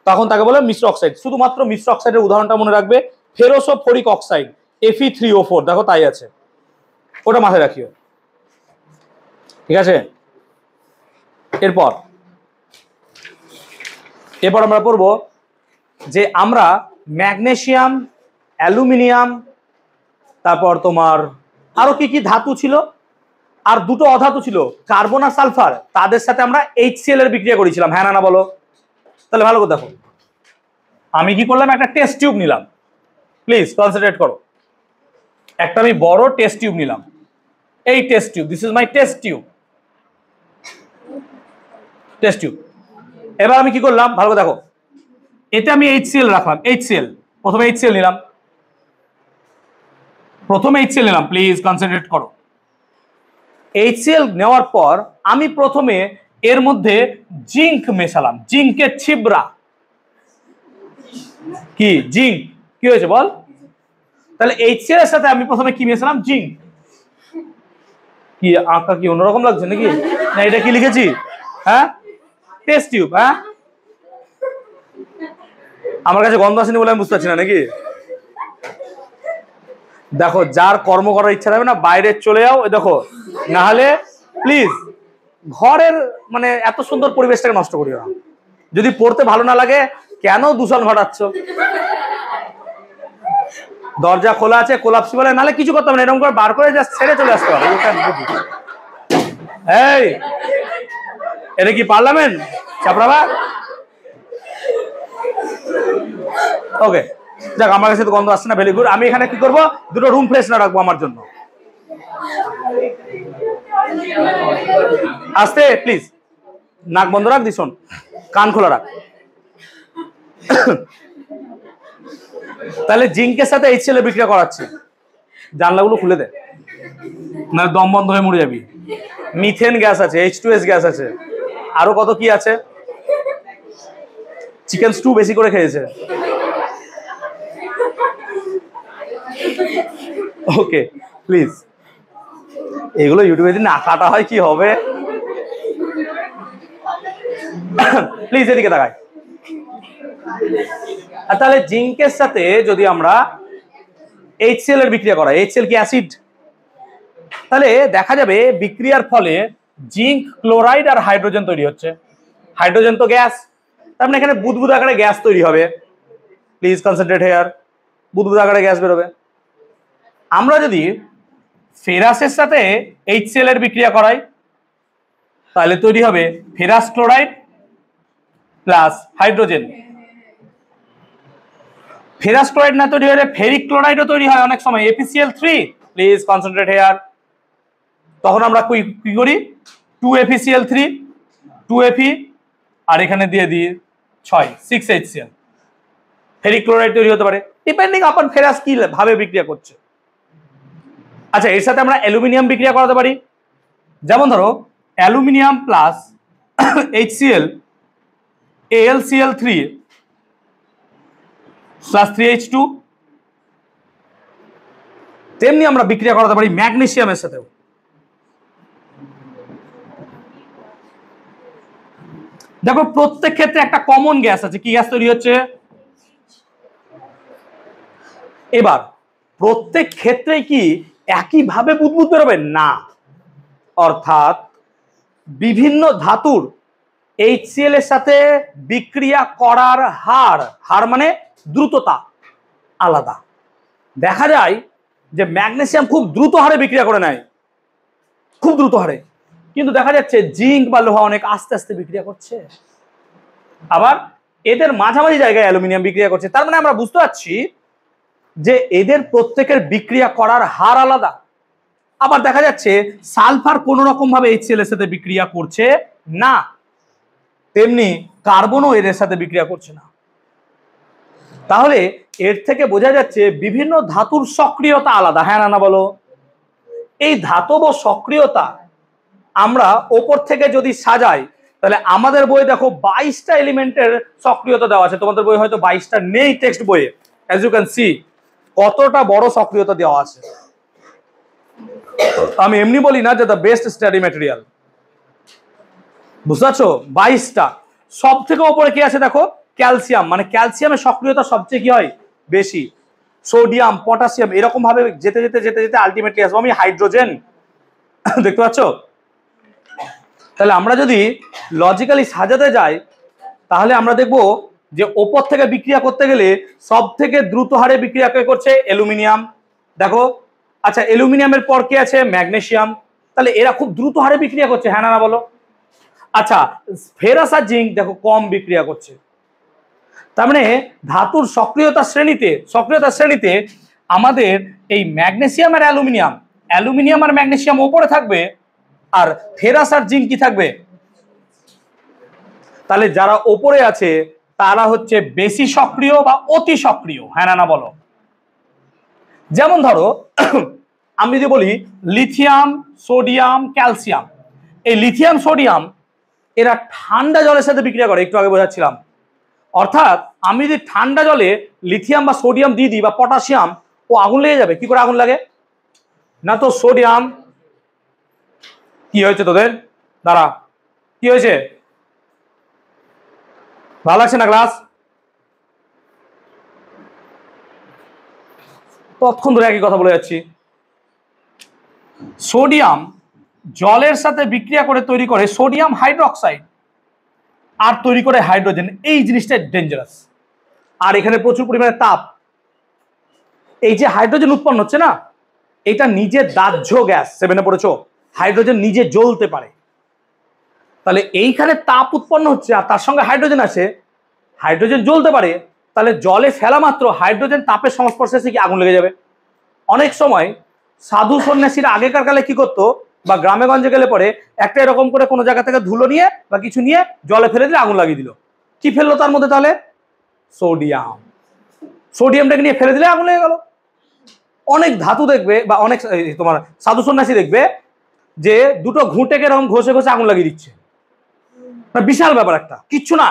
তখন তাকে বলে মিশ্র অক্সাইড। শুধুমাত্র মিশ্র অক্সাইডের উদাহরণটা মনে রাখবে, ফেরোসোফোরিক অক্সাইড Fe3O4, দেখো তাই আছে, ওটা মাথায় রাখিও, ঠিক আছে? এরপর আমরা পড়বো যে আমরা ম্যাগনেসিয়াম, অ্যালুমিনিয়াম, তারপর তোমার আরো কি কি ধাতু ছিল, আর দুটো অধাতু ছিল কার্বন আর সালফার, তাদের সাথে আমরা HCl এর বিক্রিয়া করেছিলাম। হ্যাঁ না বলো? তাহলে ভালো করে দেখো, আমি কি করলাম, একটা টেস্ট টিউব নিলাম। প্লিজ কনসেন্ট্রেট করো। একটা আমি বড় টেস্ট টিউব নিলাম, এই test tube, this is my test tube. এবার আমি কি করলাম ভালো করে দেখো, এতে আমি HCl রাখলাম। প্রথমে HCl নিলাম, প্লিজ কনসেন্ট্রেট করো। HCl নেওয়ার পর আমি প্রথমে এর মধ্যে জিঙ্ক মেশালাম, জিঙ্কের ছিবড়া। কি জিঙ্ক, কি হয়েছে বল? তাহলে HCl এর সাথে আমি প্রথমে কি মেশালাম? জিঙ্ক। কি আঁকা কি অন্যরকম লাগছে নাকি? না এটা কি লিখেছি? হ্যাঁ টেস্ট টিউব। হ্যাঁ আমার কাছে গন্ধ আসেনি বলে আমি বুঝতে পারছি না নাকি? দেখো, যার কর্ম করার ইচ্ছা থাকবে না বাইরে চলে যাও, দেখো, না হলে প্লিজ ঘরের মানে এত সুন্দর পরিবেশটাকে নষ্ট করিও না। যদি পড়তে ভালো না লাগে কেন দূষণ ঘটাচ্ছ? দরজা খোলা আছে, কোলাপসি বলে, নাহলে কিছু করতে হবে না, এরকম করে বার করে জাস্ট ছেড়ে চলে আসতে হবে। এই এটা কি পার্লামেন্ট চাপড়াবা? ওকে, যাক, আমার কাছে তো গন্ধ আসছে না, ভেরি গুড। আমি এখানে কি করবো, দুটো রুম ফ্রেশনার রাখবো আমার জন্য। আস্তে প্লিজ, নাক বন্ধ রাখ, দিশন কান খোলা রাখ। তাহলে জিঙ্কের সাথে HCl এর বিক্রিয়া করাচ্ছি, জানলাগুলো খুলে দে, না দম বন্ধ হয়ে মরে যাবি। মিথেন গ্যাস আছে, H2S গ্যাস আছে, আরো কত কি আছে। চিকেন স্টু বেশি করে খেয়েছে। ওকে প্লিজ, এগুলো ইউটিউবে যদি না কাটা হয় কি হবে? প্লিজ এদিকে তাকাই। আর তাহলে জিঙ্কের সাথে যদি আমরা HCl এর বিক্রিয়া করা, HCl কি অ্যাসিড, তাহলে দেখা যাবে বিক্রিয়ার ফলে জিঙ্ক ক্লোরাইড আর হাইড্রোজেন তৈরি হচ্ছে। হাইড্রোজেন তো গ্যাস, তার মানে এখানে বুদবুদ আকারে গ্যাস তৈরি হবে। প্লিজ কনসেন্ট্রেট হেয়ার, বুদবুদ আকারে গ্যাস বেরোবে। আমরা যদি ফেরাসের সাথে HCl এর বিক্রিয়া করাই তাহলে তৈরি হবে ferrous chloride plus hydrogen. Ferrous chloride না তৈরি হলে ফেরিক ক্লোরাইডও তৈরি হয় অনেক সময়, FeCl3। Please concentrate here. তখন আমরা কি করি, 2FeCl3 2Fe আর এখানে দিয়ে দিই 6HCl, ফেরিক ক্লোরাইড তৈরি হতে পারে ডিপেন্ডিং আপন ফেরাস কি ভাবে বিক্রিয়া করছে। আচ্ছা, এর সাথে আমরা অ্যালুমিনিয়াম বিক্রিয়া করাতে পারি। যেমন ধরো aluminium plus HCl AlCl3 plus 3H2। তেমনি আমরা বিক্রিয়া করাতে পারি ম্যাগনেসিয়ামের সাথেও। দেখো প্রত্যেক ক্ষেত্রে একটা কমন গ্যাস আছে, কি গ্যাস তৈরি হচ্ছে? এবার প্রত্যেক ক্ষেত্রে কি একইভাবে বুদবুদ বেরোবে না, অর্থাৎ বিভিন্ন ধাতুর HCl এর সাথে বিক্রিয়া করার হার মানে দ্রুততা আলাদা। দেখা যায় যে ম্যাগনেসিয়াম খুব দ্রুত হারে বিক্রিয়া করে নেয়, খুব দ্রুত হারে, কিন্তু দেখা যাচ্ছে জিঙ্ক বা লোহা অনেক আস্তে আস্তে বিক্রিয়া করছে। আবার এদের মাঝামাঝি জায়গায় অ্যালুমিনিয়াম বিক্রিয়া করছে। তার মানে আমরা বুঝতে পারছি যে এদের প্রত্যেকের বিক্রিয়া করার হার আলাদা। আবার দেখা যাচ্ছে সালফার কোনো রকম ভাবে HCl এর সাথে বিক্রিয়া করছে না, তেমনি কার্বনও এদের সাথে বিক্রিয়া করছে না। তাহলে এর থেকে বোঝা যাচ্ছে বিভিন্ন ধাতুর সক্রিয়তা আলাদা, হ্যাঁ না বলো? এই ধাতব সক্রিয়তা আমরা ওপর থেকে যদি সাজাই তাহলে আমাদের বই দেখো 22টা এলিমেন্টের সক্রিয়তা দেওয়া আছে, তোমাদের বই হয়তো 22টা নেই টেক্সট বইয়ে। অ্যাজ ইউ ক্যান সি কতটা বড় সক্রিয়তা দেওয়া আছে। আমি এমনি বলি না যে দ্য বেস্ট স্টাডি ম্যাটেরিয়াল, বুঝতে পারছো? 22টা। সব থেকে উপরে কি আছে দেখো, ক্যালসিয়াম, মানে ক্যালসিয়ামের সক্রিয়তা সবচেয়ে কি হয় বেশি। সোডিয়াম, পটাশিয়াম, এরকম ভাবে যেতে যেতে যেতে যেতে আলটিমেটলি আসবো আমি হাইড্রোজেন। দেখতে পাচ্ছ? তাহলে আমরা যদি লজিক্যালি সাজাতে যাই তাহলে আমরা দেখব যে ওপর থেকে বিক্রিয়া করতে গেলে সব থেকে দ্রুত হারে বিক্রিয়া করছে অ্যালুমিনিয়াম। দেখো, আচ্ছা অ্যালুমিনিয়ামের পর কি আছে? ম্যাগনেসিয়াম। তাহলে এরা খুব দ্রুত হারে বিক্রিয়া করছে, হ্যাঁ না বলো? আচ্ছা, ফেরাস আর জিঙ্ক দেখো কম বিক্রিয়া করছে। তার মানে ধাতুর সক্রিয়তা শ্রেণীতে আমাদের এই ম্যাগনেসিয়াম আর অ্যালুমিনিয়াম আর ম্যাগনেসিয়াম উপরে থাকবে, আর ফেরাস আর জিঙ্ক কি থাকবে? তাহলে যারা ওপরে আছে তারা হচ্ছে বেশি সক্রিয় বা অতি সক্রিয়, হ্যাঁ না বলো? যেমন ধরো আমি যদি বলি লিথিয়াম, সোডিয়াম, ক্যালসিয়াম, এই লিথিয়াম সোডিয়াম এরা ঠান্ডা জলের সাথে বিক্রিয়া করে, একটু আগে বোঝাচ্ছিলাম। অর্থাৎ আমি যদি ঠান্ডা জলে লিথিয়াম বা সোডিয়াম দিয়ে দিই বা পটাশিয়াম, ও আগুন লেগে যাবে। কি করে আগুন লাগে? না তো সোডিয়াম, কি হয়েছে তোদের? দাঁড়া, কি হয়েছে? ভালো লাগছে না ক্লাস? ততক্ষণ ধরে একই কথা বলে যাচ্ছি। সোডিয়াম জলের সাথে বিক্রিয়া করে তৈরি করে সোডিয়াম হাইড্রোক্সাইড আর তৈরি করে হাইড্রোজেন। এই জিনিসটা ডেঞ্জারাস, আর এখানে প্রচুর পরিমাণে তাপ। এই যে হাইড্রোজেন উৎপন্ন হচ্ছে না, এটা নিজে দাহ্য গ্যাস, 7-এ পড়েছো, হাইড্রোজেন নিজে জ্বলতে পারে। তাহলে এইখানে তাপ উৎপন্ন হচ্ছে আর তার সঙ্গে হাইড্রোজেন আছে, হাইড্রোজেন জ্বলতে পারে, তাহলে জলে ফেলা মাত্র হাইড্রোজেন তাপের সংস্পর্শে এসে কি আগুন লেগে যাবে। অনেক সময় সাধু সন্ন্যাসীরা আগেকার কালে কি করতো, বা গ্রামে গঞ্জে গেলে পরে একটা এরকম করে কোনো জায়গা থেকে ধুলো নিয়ে বা কিছু নিয়ে জলে ফেলে দিলে আগুন লাগিয়ে দিল। কি ফেললো তার মধ্যে? তাহলে সোডিয়ামটাকে নিয়ে ফেলে দিলে আগুন লেগে গেল। অনেক ধাতু দেখবে বা অনেক তোমার সাধু সন্ন্যাসী দেখবে যে দুটো ঘুঁটেকে এরকম ঘষে ঘষে আগুন লাগিয়ে দিচ্ছে, বিশাল ব্যাপার একটা, কিচ্ছু না,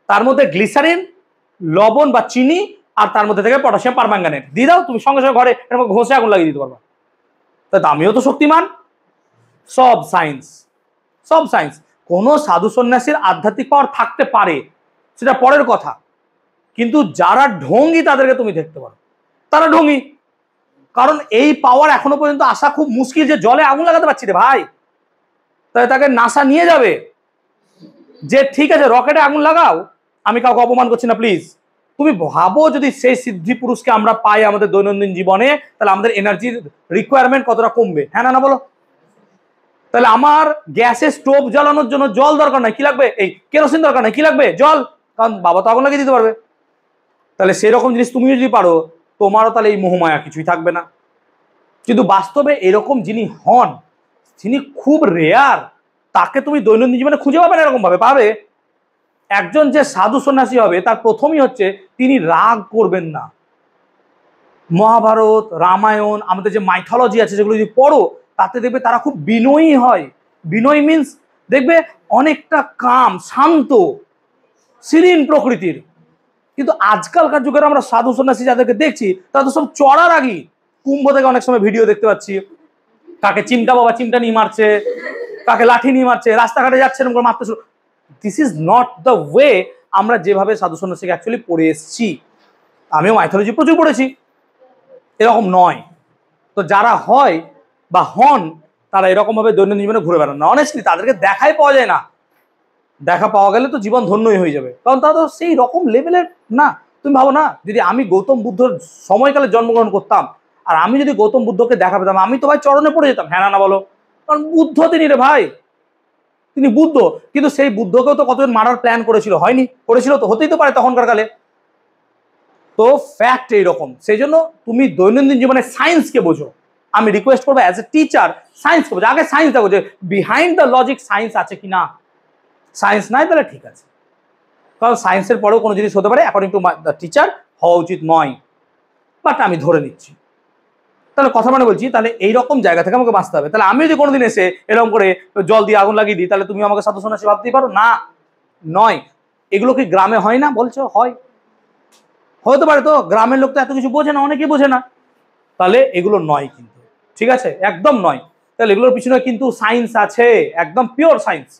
তার মধ্যে গ্লিসারিন, লবণ বা চিনি, আর তার মধ্যে থেকে পটাশিয়াম পারম্যাঙ্গানেট দিয়ে দাও, তুমি সঙ্গে সঙ্গে ঘরে এরকম ঘষে আগুন লাগিয়ে দিতে পারবা। তা আমিও তো শক্তিমান। সব সায়েন্স। কোনো সাধু সন্ন্যাসীর আধ্যাত্মিক পাওয়ার থাকতে পারে, সেটা পরের কথা, কিন্তু যারা ঢঙ্গি তাদেরকে তুমি দেখতে পারো, তারা ঢঙ্গি। কারণ এই পাওয়ার এখনো পর্যন্ত আসা খুব মুশকিল, যে জলে আগুন লাগাতে পারছি রে ভাই, তাহলে তাকে নাসা নিয়ে যাবে। যে ঠিক আছে রকেটে আগুন লাগাও, আমি কাউকে অপমান করছি না প্লিজ, তুমি ভাবো যদি সেই সিদ্ধি পুরুষকে আমরা পাই আমাদের দৈনন্দিন জীবনে, তাহলে আমাদের এনার্জির রিকোয়ারমেন্ট কতটা কমবে, হ্যাঁ না বলো? তাহলে আমার গ্যাসে স্টোভ জ্বালানোর জন্য জল দরকার নাই, কি লাগবে? এই কেরোসিন দরকার নাই, কি লাগবে? জল, কারণ বাবা তো আগুন লাগিয়ে দিতে পারবে। তাহলে সেরকম জিনিস তুমি যদি পারো, তোমারও তাহলে এই মোহমায়া কিছুই থাকবে না। কিন্তু বাস্তবে এরকম যিনি হন, তিনি খুব রেয়ার, তাকে তুমি দৈনন্দিন জীবনে খুঁজে পাবে না এরকম ভাবে। পাবে একজন যে সাধু সন্ন্যাসী হবে, তার প্রথমই হচ্ছে তিনি রাগ করবেন না। মহাভারত, রামায়ণ, আমাদের যে মাইথোলজি আছে যেগুলো যদি পড়ো, তাতে দেখবে তারা খুব বিনয়ী হয়। বিনয়ী মিন্স দেখবে অনেকটা কাম, শান্ত, সিরিন প্রকৃতির। কিন্তু আজকালকার যুগের আমরা সাধু সন্ন্যাসী যাদেরকে দেখছি, তারা তো সব চড়ার আগেই। কুম্ভ থেকে অনেক সময় ভিডিও দেখতে পাচ্ছি, কাকে চিমটা বাবা চিমটা নিয়ে মারছে, কাকে লাঠি নিয়ে মারছে, রাস্তাঘাটে যাচ্ছে এরকম করে মারতে শুরু। This is not the way আমরা যেভাবে সাধু সন্ন্যাসীকে অ্যাকচুয়ালি পড়ে এসছি। আমিও মাইথোলজি প্রচুর পড়েছি, এরকম নয়। তো যারা হয় বা হন, তারা এরকম ভাবে দৈনন্দিন জীবনে ঘুরে বেড়ান না। অনেস্টলি তাদেরকে দেখাই পাওয়া যায় না। দেখা পাওয়া গেলে তো জীবন ধন্যই হয়ে যাবে, কারণ তারা তো সেই রকম লেভেলের না। তুমি ভাবো না, যদি আমি গৌতম বুদ্ধর সময়কালে জন্মগ্রহণ করতাম, আর আমি যদি গৌতম বুদ্ধকে দেখা পেতাম, আমি তো ভাই চরণে পড়ে যেতাম, হ্যাঁ না বলো? কারণ বুদ্ধ তিনি রে ভাই, তিনি বুদ্ধ। কিন্তু সেই বুদ্ধকেও তো কতজন মারার প্ল্যান করেছিল, হয়নি? করেছিল তো, হতেই তো পারে তখনকার কালে। তো ফ্যাক্ট এইরকম। সেই জন্য তুমি দৈনন্দিন জীবনে সায়েন্সকে বোঝো। আমি রিকোয়েস্ট করবো অ্যাজ এ টিচার, সায়েন্সকে বোঝো। আগে সায়েন্স দেখো যে বিহাইন্ড দ্য লজিক সায়েন্স আছে কি না। সায়েন্স নাই তাহলে ঠিক আছে, কারণ সায়েন্সের পরেও কোনো জিনিস হতে পারে অ্যাকর্ডিং টু দ্য টিচার হওয়া উচিত নয়, বাট আমি ধরে নিচ্ছি। তাহলে কথা মানে বলছি, তাহলে এইরকম জায়গা থেকে আমাকে বাঁচতে হবে। তাহলে আমি যদি কোনোদিন এসে এরকম করে জল দিয়ে আগুন লাগিয়ে দিই, তাহলে তুমি আমাকে সাধু সন্ন্যাসী ভাবতেই পারো না? নয়। এগুলো কি গ্রামে হয় না বলছো? হয়, হতে পারে। তো গ্রামের লোক তো এত কিছু বোঝে না, অনেকেই বোঝে না। তাহলে এগুলো নয় কিন্তু, ঠিক আছে, একদম নয়। তাহলে এগুলোর পিছনে কিন্তু সায়েন্স আছে, একদম পিওর সায়েন্স।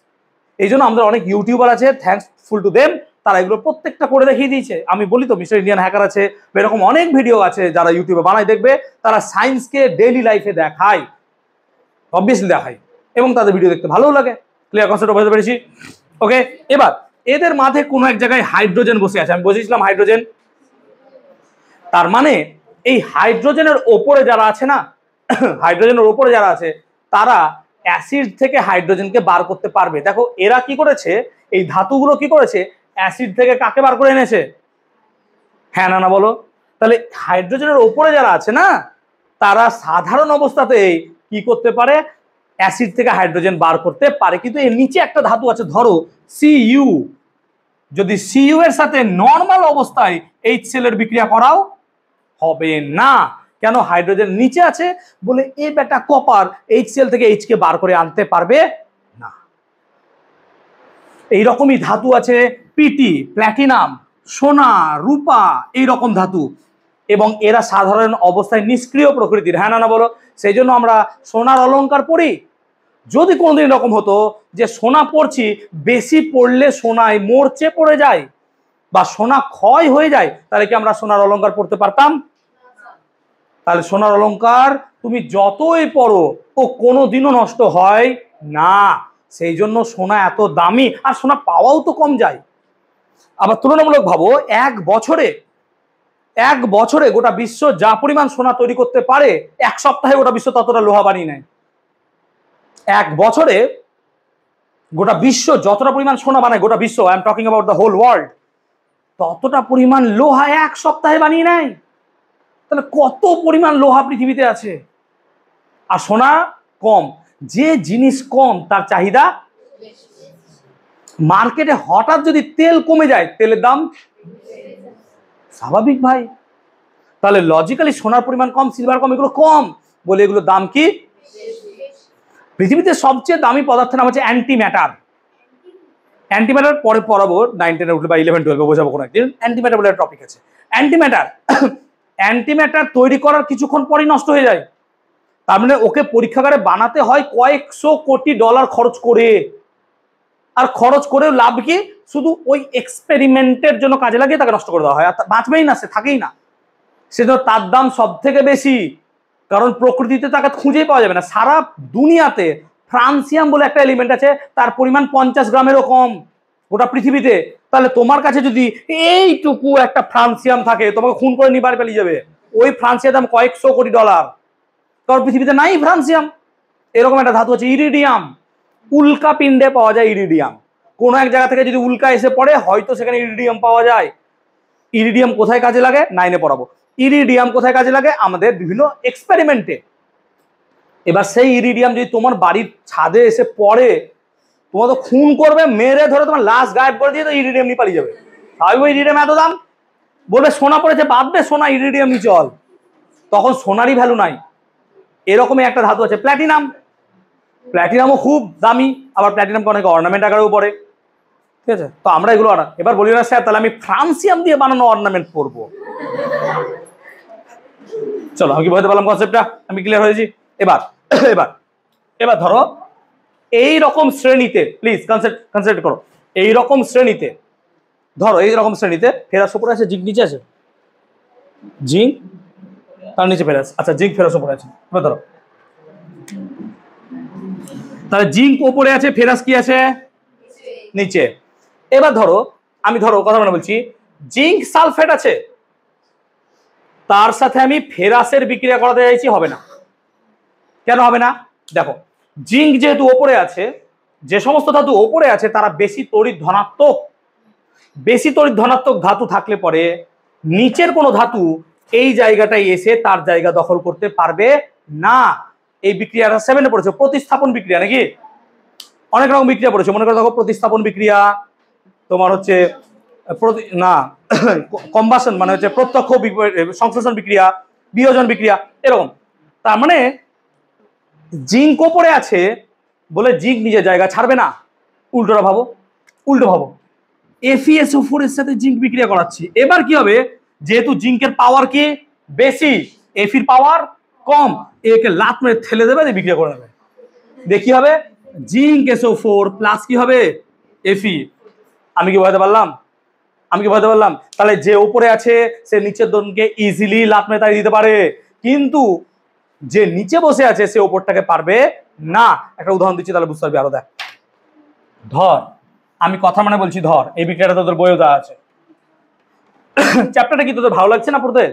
এই জন্য আমাদের অনেক ইউটিউবার আছে, থ্যাঙ্কসফুল টু দেম, তারা এগুলো প্রত্যেকটা করে দেখিয়ে দিয়েছে। আমি বলি তো মিস্টার ইন্ডিয়ান হ্যাকার আছে, এরকম অনেক ভিডিও আছে যারা ইউটিউবে বানায়, দেখবে তারা সায়েন্সকে ডেইলি লাইফে দেখায়, অবভিয়াসলি দেখায়, এবং তাদের ভিডিও দেখতে ভালোও লাগে। ক্লিয়ার কনসেপ্ট বুঝতে পেরেছি? ওকে, এবার এদের মাঝে কোনো এক জায়গায় হাইড্রোজেন বসে আছে, আমি বুঝেছিলাম হাইড্রোজেন। তার মানে এই হাইড্রোজেনের ওপরে যারা আছে না, হাইড্রোজেনের ওপরে যারা আছে, তারা অ্যাসিড থেকে হাইড্রোজেনকে বার করতে পারবে। দেখো এরা কি করেছে, এই ধাতুগুলো কি করেছে, অ্যাসিড থেকে কাকে বার করে এনেছে, হ্যাঁ না বলো? তাহলে হাইড্রোজেনের ওপরে যারা আছে না, তারা সাধারণ অবস্থাতেই কি করতে পারে, অ্যাসিড থেকে হাইড্রোজেন বার করতে পারে। কিন্তু এর নিচে একটা ধাতু আছে, ধরো সিইউ, যদি সিইউ এর সাথে নর্মাল অবস্থায় HCl এর বিক্রিয়া করাও হবে না। কেন? হাইড্রোজেন নিচে আছে বলে এ বেটা কপার HCl থেকে H কে বার করে আনতে পারবে না। এইরকমই ধাতু আছে পিটি, প্ল্যাটিনাম, সোনা, রূপা, এইরকম ধাতু, এবং এরা সাধারণ অবস্থায় নিষ্ক্রিয় প্রকৃতির, হ্যাঁ না বলো? সেই জন্য আমরা সোনার অলংকার পরি। যদি কোনোদিন এরকম হতো যে সোনা পড়ছি, বেশি পড়লে সোনায় মরচে পড়ে যায় বা সোনা ক্ষয় হয়ে যায়, তাহলে কি আমরা সোনার অলংকার পড়তে পারতাম? তাহলে সোনার অলংকার তুমি যতই পড়ো ও কোনোদিনও নষ্ট হয় না। সেই জন্য সোনা এত দামি, আর সোনা পাওয়াও তো কম যায়। আবার তুলনামূলক ভাবো, এক বছরে গোটা বিশ্ব যা পরিমাণ সোনা তৈরি করতে পারে, এক সপ্তাহে গোটা বিশ্ব ততটা লোহা বানিয়ে নেয়। এক বছরে গোটা বিশ্ব যতটা পরিমাণ সোনা বানায়, গোটা বিশ্ব, I am talking about the whole world, ততটা পরিমাণ লোহা এক সপ্তাহে বানিয়ে নেয়। তাহলে কত পরিমাণ লোহা পৃথিবীতে আছে, আর সোনা কম। যে জিনিস কম তার চাহিদা। মার্কেটে হঠাৎ যদি তেল কমে যায়, তেলের দাম স্বাভাবিক ভাই। তাহলে লজিক্যালি সোনার পরিমাণ কম, সিলভার কম, এগুলো কম বলে এগুলোর দাম কি? পৃথিবীতে সবচেয়ে দামি পদার্থের নাম হচ্ছে অ্যান্টিম্যাটার। অ্যান্টিম্যাটার পরে পড়াবো, 9, 10 উঠলে বা 11, 12 বোঝাবো কোনো একদিন। অ্যান্টিম্যাটার বলে টপিক আছে। অ্যান্টিম্যাটার তৈরি করার কিছুক্ষণ পরই নষ্ট হয়ে যায়। তার মানে ওকে পরীক্ষাগারে বানাতে হয় কয়েকশো কোটি ডলার খরচ করে, আর খরচ করেও লাভ কি? শুধু ওই এক্সপেরিমেন্টের জন্য কাজে লাগিয়ে তাকে নষ্ট করে দেওয়া হয়, আর বাঁচবেই না, সে থাকেই না। সেজন্য তার দাম সব থেকে বেশি, কারণ প্রকৃতিতে তাকে খুঁজেই পাওয়া যাবে না। সারা দুনিয়াতে ফ্রান্সিয়াম বলে একটা এলিমেন্ট আছে, তার পরিমাণ 50 গ্রামেরও কম। গোটা পৃথিবীতে। তাহলে তোমার কাছে যদি এইটুকু একটা ফ্রান্সিয়াম থাকে, তোমাকে খুন করে নিয়ে বাড়ি পালিয়ে যাবে। ওই ফ্রান্সিয়ার দাম কয়েকশো কোটি ডলার, কারণ পৃথিবীতে নাই ফ্রান্সিয়াম। এরকম একটা ধাতু আছে ইরিডিয়াম, উল্কা পিণ্ডে পাওয়া যায় ইরিডিয়াম। কোনো এক জায়গা থেকে যদি উল্কা এসে পড়ে, হয়তো সেখানে ইরিডিয়াম পাওয়া যায়। ইরিডিয়াম কোথায় কাজে লাগে? 9-এ পড়াবো। ইরিডিয়াম কোথায় কাজে লাগে? আমাদের বিভিন্ন এক্সপেরিমেন্টে। এবার সেই ইরিডিয়াম যদি তোমার বাড়ির ছাদে এসে পড়ে, তোমার তো খুন করবে, মেরে ধরে তোমার লাশ গায়েব করে দিয়ে তো ইরিডিয়াম নিয়ে পালিয়ে যাবে। তাই ওই ইরিডিয়াম এত দাম, বলবে সোনা পড়েছে, বাদ দে সোনা, ইরিডিয়াম নিয়ে চল। তখন সোনারই ভ্যালু নাই। এরকমই একটা ধাতু আছে প্ল্যাটিনাম। প্ল্যাটিনামও খুব দামি, আবার প্ল্যাটিনামকে অনেকে অর্নামেন্ট আকারেও পড়ে। ঠিক আছে, তো আমরা এগুলো এবার বলি না স্যার তাহলে আমি ফ্রান্সিয়াম দিয়ে বানানো অর্নামেন্ট পরবো। চলো, আমি কি বলতে পারলাম কনসেপ্টটা? আমি ক্লিয়ার হয়েছি? এবার এবার এবার ধরো এই রকম শ্রেণীতে, প্লিজ কনসেপ্ট করো, এই রকম শ্রেণীতে ধরো, এই রকম শ্রেণীতে ফেরাস উপরে আছে, জিঙ্ক নিচে আছে, জিঙ্ক তার নিচে ফেরাস। আচ্ছা, জিঙ্ক ফেরাস উপরে আছে। এবার ধরো তাহলে জিঙ্ক উপরে আছে, ফেরাস কি আছে? নিচে। এবার ধরো আমি কথা মানে বলছি, জিঙ্ক সালফেট আছে, তার সাথে আমি ফেরাসের বিক্রিয়া করাতে চাইছি, হবে না। কেন হবে না? দেখো, জিঙ্ক যেহেতু ওপরে আছে, যে সমস্ত ধাতু ওপরে আছে তারা বেশি তড়িৎ ধনাত্মক। বেশি তড়িৎ ধনাত্মক ধাতু থাকলে পরে নিচের কোনো ধাতু এই জায়গাটায় এসে তার জায়গা দখল করতে পারবে না। এই বিক্রিয়াটা 7-এ পড়েছে, প্রতিস্থাপন বিক্রিয়া, নাকি? অনেক রকম বিক্রিয়া পড়েছে, মনে করো দেখো, প্রতিস্থাপন বিক্রিয়া, তোমার হচ্ছে না কম্বাসন মানে হচ্ছে প্রত্যক্ষ সংশ্লেষণ বিক্রিয়া, বিয়োজন বিক্রিয়া, এরকম। তার মানে জিঙ্ক ওপরে আছে বলে জিঙ্ক নিজের জায়গা ছাড়বে না। উল্টো ভাবো, FeSO4 এর সাথে জিঙ্ক বিক্রিয়া করাচ্ছি। এবার কি হবে? যেহেতু জিঙ্কের পাওয়ার কি বেশি, এফির পাওয়ার কম, একে লাত মেরে ঠেলে দেবে, বিক্রিয়া করে নেবে। দেখি হবে জিঙ্ক SO4 প্লাস কি হবে? Fe। আমি কি বোঝাতে পারলাম? তাহলে যে উপরে আছে সে নিচের দনকে ইজিলি লাত মেরে তাড়িয়ে দিতে পারে, কিন্তু যে নিচে বসে আছে সে উপরটাকে পারবে না। একটা উদাহরণ দিচ্ছি, তাহলে বুঝতে পারবি আরো। দেখ, ধর আমি কথা মানে বলছি, ধর এই বিক্রিয়াটা তোদের বইও দেওয়া আছে। চ্যাপ্টারটা কি তোদের ভালো লাগছে না পড়তে?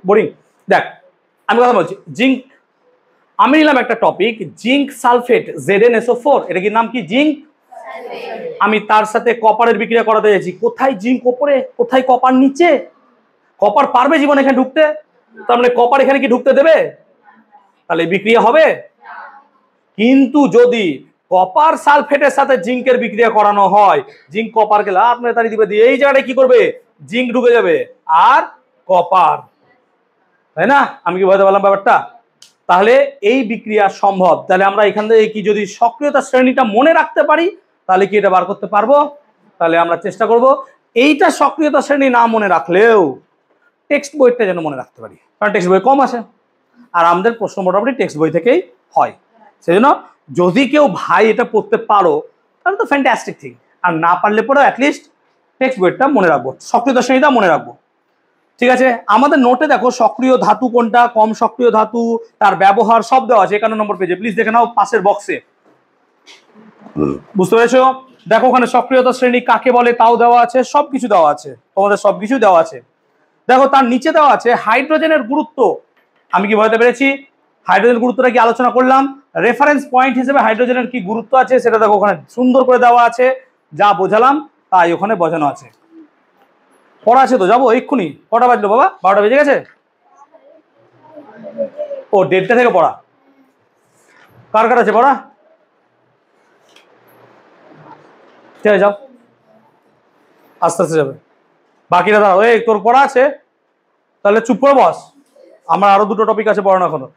বোরিং? দেখ, আমি কথা বলছি, জিঙ্ক, আমি নিলাম একটা টপিক, জিঙ্ক সালফেট ZnSO4, এটা কি নাম? কি? জিঙ্ক। আমি তার সাথে কপারের বিক্রিয়া করাতে যাচ্ছি। কোথায় জিঙ্ক ওপরে, কোথায় কপার নিচে? কপার পারবে জীবন এখানে ঢুকতে? তার মানে কপার এখানে কি ঢুকতে দেবে? তাহলে বিক্রিয়া হবে। কিন্তু যদি কপার সালফেটের সাথে জিঙ্কের বিক্রিয়া করানো হয়, জিঙ্ক কপারকে লাত মেরে তাড়িয়ে দিবে, দিয়ে এই জায়গাটায় কি করবে? জিঙ্ক ঢুকে যাবে আর কপার, তাই না? আমি কি বলতে পারলাম ব্যাপারটা? তাহলে এই বিক্রিয়া সম্ভব। তাহলে আমরা এখান থেকে কি যদি সক্রিয়তা শ্রেণীটা মনে রাখতে পারি, তাহলে কি এটা বার করতে পারবো? তাহলে আমরা চেষ্টা করব এইটা সক্রিয়তা শ্রেণী না মনে রাখলেও টেক্সট বইটা যেন মনে রাখতে পারি, কারণ টেক্সট বই কম আসে আর আমাদের প্রশ্ন মোটামুটি টেক্সট বই থেকেই হয়। সেই জন্য যদি কেউ ভাই এটা পড়তে পারো তাহলে তো ফ্যান্টাস্টিক থিং, আর না পারলে পরেও অ্যাটলিস্ট টেক্সট বইটা মনে রাখবো, সক্রিয়তা শ্রেণীটা মনে রাখবো। ঠিক আছে, আমাদের নোটে দেখো সক্রিয় ধাতু কোনটা, কম সক্রিয় ধাতু, তার ব্যবহার সব দেওয়া আছে 51 নম্বর পেজে, প্লিজ দেখে নাও পাশের বক্সে। বুঝতে পেরেছো? দেখো ওখানে সক্রিয়তা শ্রেণী কাকে বলে তাও দেওয়া আছে, সবকিছু দেওয়া আছে, তোমাদের সবকিছু দেওয়া আছে। দেখো তার নিচে দেওয়া আছে হাইড্রোজেনের গুরুত্ব। আমি কি বলতে পেরেছি? হাইড্রোজেনের গুরুত্বটা কি আলোচনা করলাম। রেফারেন্স পয়েন্ট হিসেবে হাইড্রোজেনের কি গুরুত্ব আছে সেটা দেখো ওখানে সুন্দর করে দেওয়া আছে, যা বোঝালাম তাই ওখানে বোঝানো আছে। পড়া আছে তো, যাবো এক্ষুনি। কটা বাজলো বাবা? 12টা বেজে গেছে। ও 1:30 থেকে পড়া। কার কার আছে পড়া? ঠিক আছে, যাও, আস্তে আস্তে যাবে। বাকিরা দাঁড়াও, এই তোর পড়া আছে তাহলে চুপ করে বস, আমার আরো দুটো টপিক আছে পড়ানো এখনো।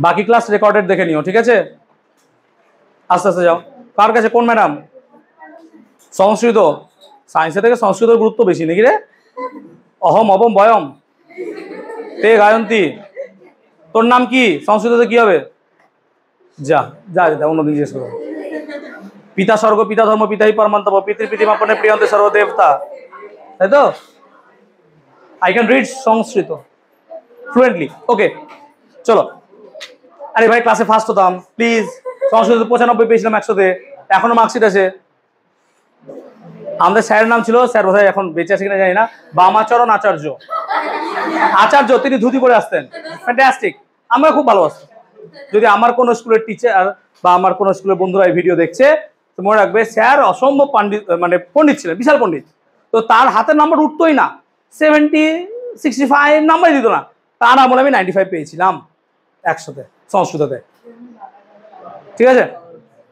বাকি ক্লাস রেকর্ডেড দেখে নিও, ঠিক আছে? আস্তে আস্তে যাও। কার কাছে? কোন ম্যাডাম? সংস্কৃত। সায়েন্সের থেকে সংস্কৃতের গুরুত্ব বেশি নাকি রে? অহম অবম বয়ম তে গায়ন্তী। তোর নাম কি? সংস্কৃততে কি হবে? যা যা যা, অন্যদিন জিজ্ঞেস করো। পিতা স্বর্গ, পিতা ধর্ম, পিতাই পরমান্তব, পিতৃপিতিমাপনে প্রিয়ন্তে সর্বদেবতা, তাই তো? I can read Sanskrit fluently. Okay, চলো। আরে ভাই ক্লাসে ফার্স্ট হতাম, প্লিজ। সংস্কৃত 95 পেয়েছিলাম 100-তে, এখনো মার্কশিট আছে। আমাদের স্যারের নাম ছিল, স্যার বোধহয় এখন বেঁচে আছে কিনা জানি না, বামাচরণ আচার্য। আচার্য, তিনি ধুতি পরে আসতেন, ফ্যান্টাস্টিক, আমরা খুব ভালোবাসতাম। যদি আমার কোনো স্কুলের টিচার বা আমার কোনো স্কুলের বন্ধুরা এই ভিডিও দেখছে তো মনে রাখবে, স্যার অসম্ভব পণ্ডিত, মানে পণ্ডিত ছিলেন, বিশাল পণ্ডিত। তো তার হাতের নাম্বার উঠতোই না, 70, 65 নাম্বারই দিত না। তার আমলে আমি 95 পেয়েছিলাম 100-তে সংস্কৃততে। ঠিক আছে,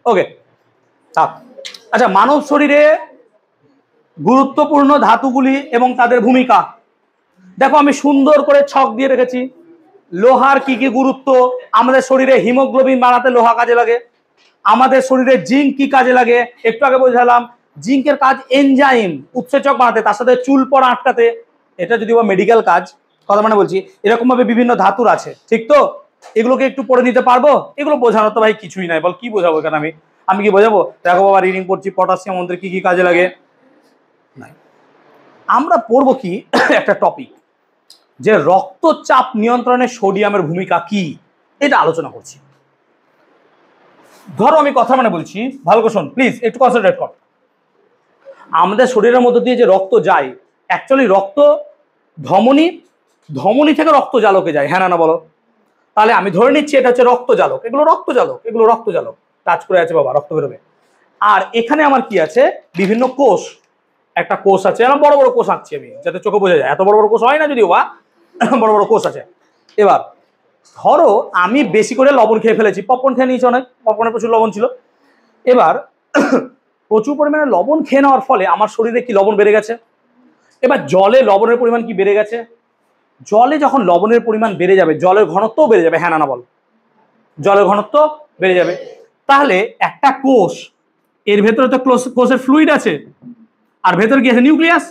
ওকে। আচ্ছা, মানব শরীরে গুরুত্বপূর্ণ ধাতুগুলি এবং তাদের ভূমিকা দেখো, আমি সুন্দর করে ছক দিয়ে রেখেছি। লোহার কি কি গুরুত্ব, আমাদের শরীরে হিমোগ্লোবিন বানাতে লোহা কাজে লাগে, আমাদের শরীরে জিঙ্ক কি কাজে লাগে একটু আগে বোঝালাম। জিঙ্কের কাজ এনজাইম উৎসেচক বানাতে, তার সাথে চুল পড়া আটকাতে, এটা যদি মেডিকেল কাজ, কথা মানে বলছি। এরকম ভাবে বিভিন্ন ধাতুর আছে, ঠিক তো? এগুলোকে একটু পড়ে নিতে পারবো? এগুলো বোঝানো তো ভাই কিছুই নাই, বল কি বোঝাবো এখানে আমি কি বোঝাবো? দেখো বাবা, রিডিং পড়ছি, পটাশিয়াম আমাদের কি কি কাজে লাগে। নাই, আমরা পড়বো কি একটা টপিক, যে রক্তচাপ নিয়ন্ত্রণে সোডিয়ামের ভূমিকা কি, এটা আলোচনা করছি। ধরো আমি কথা মানে বলছি, ভালো করে শোন প্লিজ, একটু কনসেন্ট্রেট কর। আমাদের শরীরের মধ্যে দিয়ে যে রক্ত যায়, অ্যাকচুয়ালি রক্ত ধমনী থেকে রক্ত জালকে যায়, হ্যাঁ না বলো? তাহলে আমি ধরে নিচ্ছি এটা হচ্ছে রক্ত জালক, এগুলো রক্ত জালক কাজ করে আছে বাবা, রক্ত বেরোবে। আর এখানে আমার কি আছে, বিভিন্ন কোষ, একটা কোষ আছে, এরকম বড় বড় কোষ আঁকছি আমি যাতে চোখে বোঝা যায়, এত বড় বড় কোষ হয় না যদিও বা, বড় বড় কোষ আছে। এবার ধরো আমি বেশি করে লবণ খেয়ে ফেলেছি, পপকর্ন খেয়ে নিয়েছি অনেক, পপকর্নে প্রচুর লবণ ছিল। এবার প্রচুর পরিমাণে লবণ খেয়ে নেওয়ার ফলে আমার শরীরে কি লবণ বেড়ে গেছে। এবার জলে লবণের পরিমাণ কি বেড়ে গেছে। জলে যখন লবণের পরিমাণ বেড়ে যাবে, জলের ঘনত্বও বেড়ে যাবে, হ্যাঁ না বল? জলের ঘনত্ব বেড়ে যাবে। তাহলে একটা কোষ, এর ভেতরে তো কোষের ফ্লুইড আছে, আর ভেতরে কি আছে, নিউক্লিয়াস।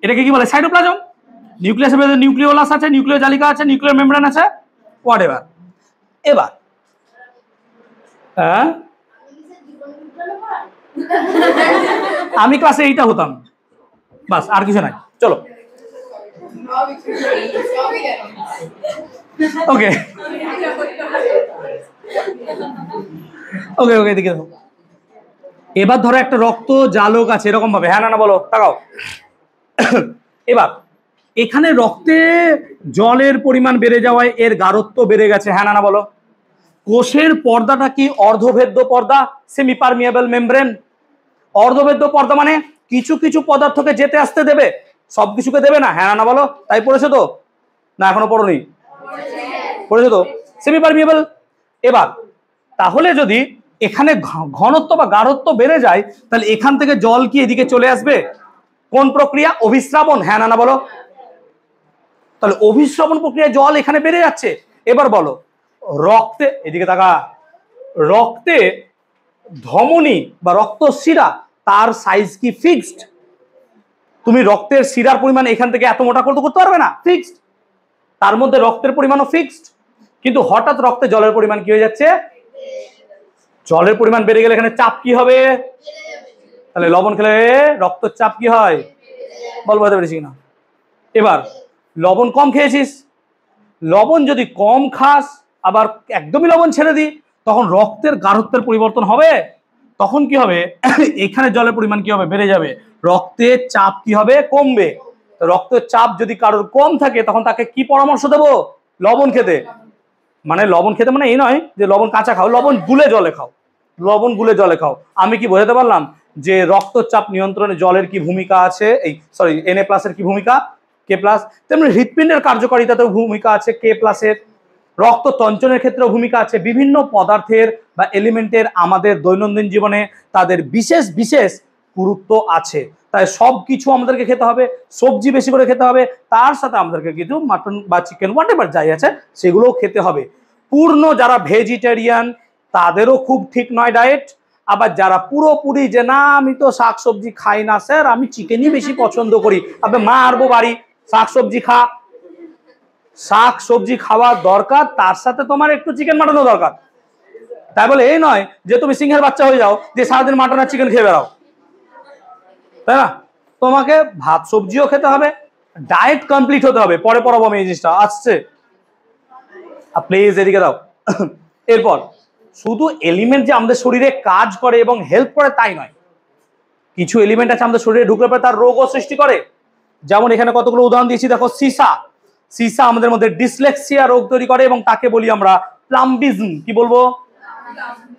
এটাকে কি বলে, সাইটোপ্লাজম। নিউক্লিয়াসের ভেতরে নিউক্লিওলাস আছে, নিউক্লিয় জালিকা আছে, নিউক্লিয়ার মেমব্রেন আছে, হোয়াটএভার। এবার হ্যাঁ, আমি ক্লাসে এইটা হতাম, বাস আর কিছু নাই। চলো ওকে ওকে ওকে, এদিকে দেখো। এবার ধরো একটা রক্ত জালক আছে এরকম ভাবে, হ্যাঁ না বলো, তাকাও। এবার এখানে রক্তে জলের পরিমাণ বেড়ে যাওয়ায় এর গাঢ়ত্ব বেড়ে গেছে, হ্যাঁ না বলো। কোষের পর্দাটা কি অর্ধভেদ্য পর্দা, সেমি পারমিয়েবল মেমব্রেন। অর্ধভেদ্য পর্দা মানে কিছু কিছু পদার্থকে যেতে আসতে দেবে, সবকিছুকে দেবে না, হ্যাঁ না বলো। তাই পড়েছো তো না, এখনো পড়োনি? পড়েছো তো, সেমি পারমিয়েবল। এবার তাহলে যদি এখানে ঘনত্ব বা গাঢ়ত্ব বেড়ে যায়, তাহলে এখান থেকে জল কি এদিকে চলে আসবে। কোন প্রক্রিয়া, অভিস্রাবণ, হ্যাঁ না বলো। তাহলে অভিস্রাবণ প্রক্রিয়ায় জল এখানে বেড়ে যাচ্ছে। এবার বলো, রক্তে, এদিকে তাকা, রক্তে ধমনী বা রক্ত শিরা, তার সাইজ কি ফিক্সড? তুমি রক্তের শিরার পরিমাণ এখান থেকে এত মোটা করতে পারবে না, ফিক্সড। তার মধ্যে রক্তের পরিমাণও ফিক্সড, কিন্তু হঠাৎ রক্তে জলের পরিমাণ কি হয়ে যাচ্ছে, জলের পরিমাণ বেড়ে গেলে এখানে চাপ কি হবে, তাহলে লবণ খেলে রক্তচাপ কি হয়, বল বলতে পেরেছি কিনা। এবার লবণ কম খেয়েছিস, লবণ যদি কম খাস, আবার একদমই লবণ ছেড়ে দিই, তখন রক্তের গাঢ়ত্বের পরিবর্তন হবে। তখন কি হবে, এখানে জলের পরিমাণ কি হবে, বেড়ে যাবে, রক্তের চাপ কি হবে, কমবে। রক্তের চাপ যদি কারোর কম থাকে, তখন তাকে কি পরামর্শ দেবো, লবণ খেতে। মানে লবণ খেতে মানে এই নয় যে লবণ কাঁচা খাও, লবণ গুলে জলে খাও, লবণ গুলে জলে খাও। আমি কি বোঝাতে পারলাম যে রক্তচাপ নিয়ন্ত্রণে জলের কি ভূমিকা আছে, এই সরি Na+ এর কি ভূমিকা, K+। তেমনি হৃৎপিণ্ডের কার্যকারিতাতেও ভূমিকা আছে K+ এর। রক্ত তঞ্চনের ক্ষেত্রেও ভূমিকা আছে। বিভিন্ন পদার্থের বা এলিমেন্টের আমাদের দৈনন্দিন জীবনে তাদের বিশেষ বিশেষ গুরুত্ব আছে। তাই সব কিছু আমাদেরকে খেতে হবে, সবজি বেশি করে খেতে হবে, তার সাথে আমাদেরকে কিছু মাটন বা চিকেন হোয়াটএভার যাই আছে সেগুলোও খেতে হবে। পূর্ণ যারা ভেজিটেরিয়ান তাদেরও খুব ঠিক নয় ডায়েট। আবার যারা পুরোপুরি যে না আমি তো শাকসবজি খাই না স্যার, আমি চিকেনই বেশি পছন্দ করি, আবে মা আরবো বাড়ি, শাকসবজি খা, শাকসবজি খাওয়া দরকার, তার সাথে তোমার একটু চিকেন মাটনও দরকার। তাই বলে এই নয় যে তুমি সিংহের বাচ্চা হয়ে যাও, যে সারাদিন মাটন আর চিকেন খেয়ে বেড়াও, তাই না। তোমাকে ভাত সবজিও খেতে হবে, ডায়েট কমপ্লিট হতে হবে। পরে পড়াবো আমি এই জিনিসটা, আসছে প্লিজ এদিকে দাও। এরপর শুধু এলিমেন্ট যে আমাদের শরীরে কাজ করে এবং হেল্প করে তাই নয়, কিছু এলিমেন্ট আছে আমাদের শরীরে ঢুকলে পরে তার রোগও সৃষ্টি করে। যেমন এখানে কতগুলো উদাহরণ দিয়েছি, দেখো সিসা। সিসা আমাদের মধ্যে ডিসলেক্সিয়া রোগ তৈরি করে এবং তাকে বলি আমরা প্লাম্বিজম। কি বলবো?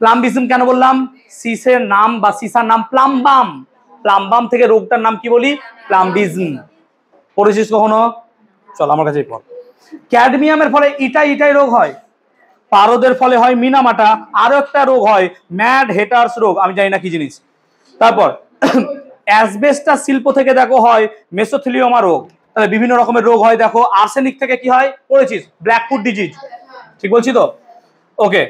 প্লাম্বিজম। কেন বললাম? সিসের নাম বা সিসার নাম প্লাম্বাম, প্লাম্বাম থেকে রোগটার নাম কি বলি? প্লাম্বিজম। পড়েছিস কখনো? চল আমার কাছে পড়। ক্যাডমিয়ামের ফলে ইটাই রোগ হয়, পারদের ফলে হয় মিনামাটা, আরো একটা রোগ হয় ম্যাড হেটার্স রোগ, আমি জানি না কি জিনিস। তারপর অ্যাসবেস্টাস শিল্প থেকে দেখো হয় মেসোথেলিওমা রোগ। তাহলে বিভিন্ন রকমের রোগ হয়। দেখো আর্সেনিক থেকে কি হয় পড়েছিস? Blackfoot disease. ঠিক বলছি তো? ওকে।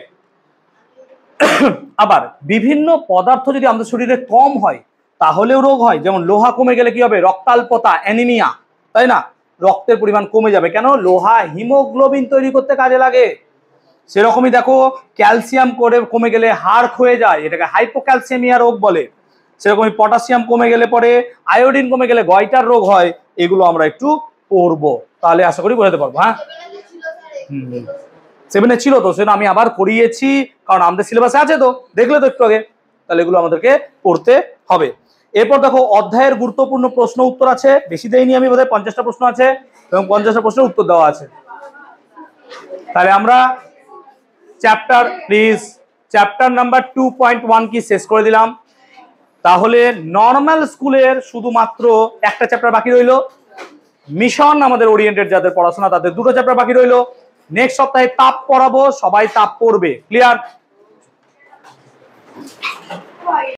আবার বিভিন্ন পদার্থ যদি আমাদের শরীরে কম হয় তাহলেও রোগ হয়। যেমন লোহা কমে গেলে কি হবে? রক্তাল্পতা, অ্যানিমিয়া, তাই না? রক্তের পরিমাণ কমে যাবে। কেন? লোহা হিমোগ্লোবিন তৈরি করতে কাজে লাগে। সেরকমই দেখো ক্যালসিয়াম কমে গেলে হাড় ক্ষয়ে যায়, এটাকে হাইপোক্যালসিয়ামিয়া রোগ বলে। সেরকমই পটাশিয়াম কমে গেলে পরে, আয়োডিন কমে গেলে গয়টার রোগ হয়। এগুলো আমরা একটু পড়বো, তাহলে আশা করি বোঝাতে পারবো। হ্যাঁ, 7-এ ছিল তো, সেটা আমি আবার করিয়েছি কারণ আমাদের সিলেবাসে আছে তো, দেখলে তো একটু আগে। তাহলে এগুলো আমাদেরকে পড়তে হবে। এরপর দেখো অধ্যায়ের গুরুত্বপূর্ণ প্রশ্ন উত্তর আছে, বেশি দেয়নি আমি, বোধহয় 50টা প্রশ্ন আছে এবং 50টা প্রশ্নের উত্তর দেওয়া আছে। তাহলে আমরা চ্যাপ্টার নাম্বার 2.1 কি শেষ করে দিলাম। তাহলে নর্মাল স্কুলের শুধুমাত্র একটা চ্যাপ্টার বাকি রইলো। মিশন আমাদের ওরিয়েন্টেড যাদের পড়াশোনা তাদের 2টো চ্যাপ্টার বাকি রইলো। নেক্সট সপ্তাহে তাপ পড়াবো, সবাই তাপ পড়বে। ক্লিয়ার?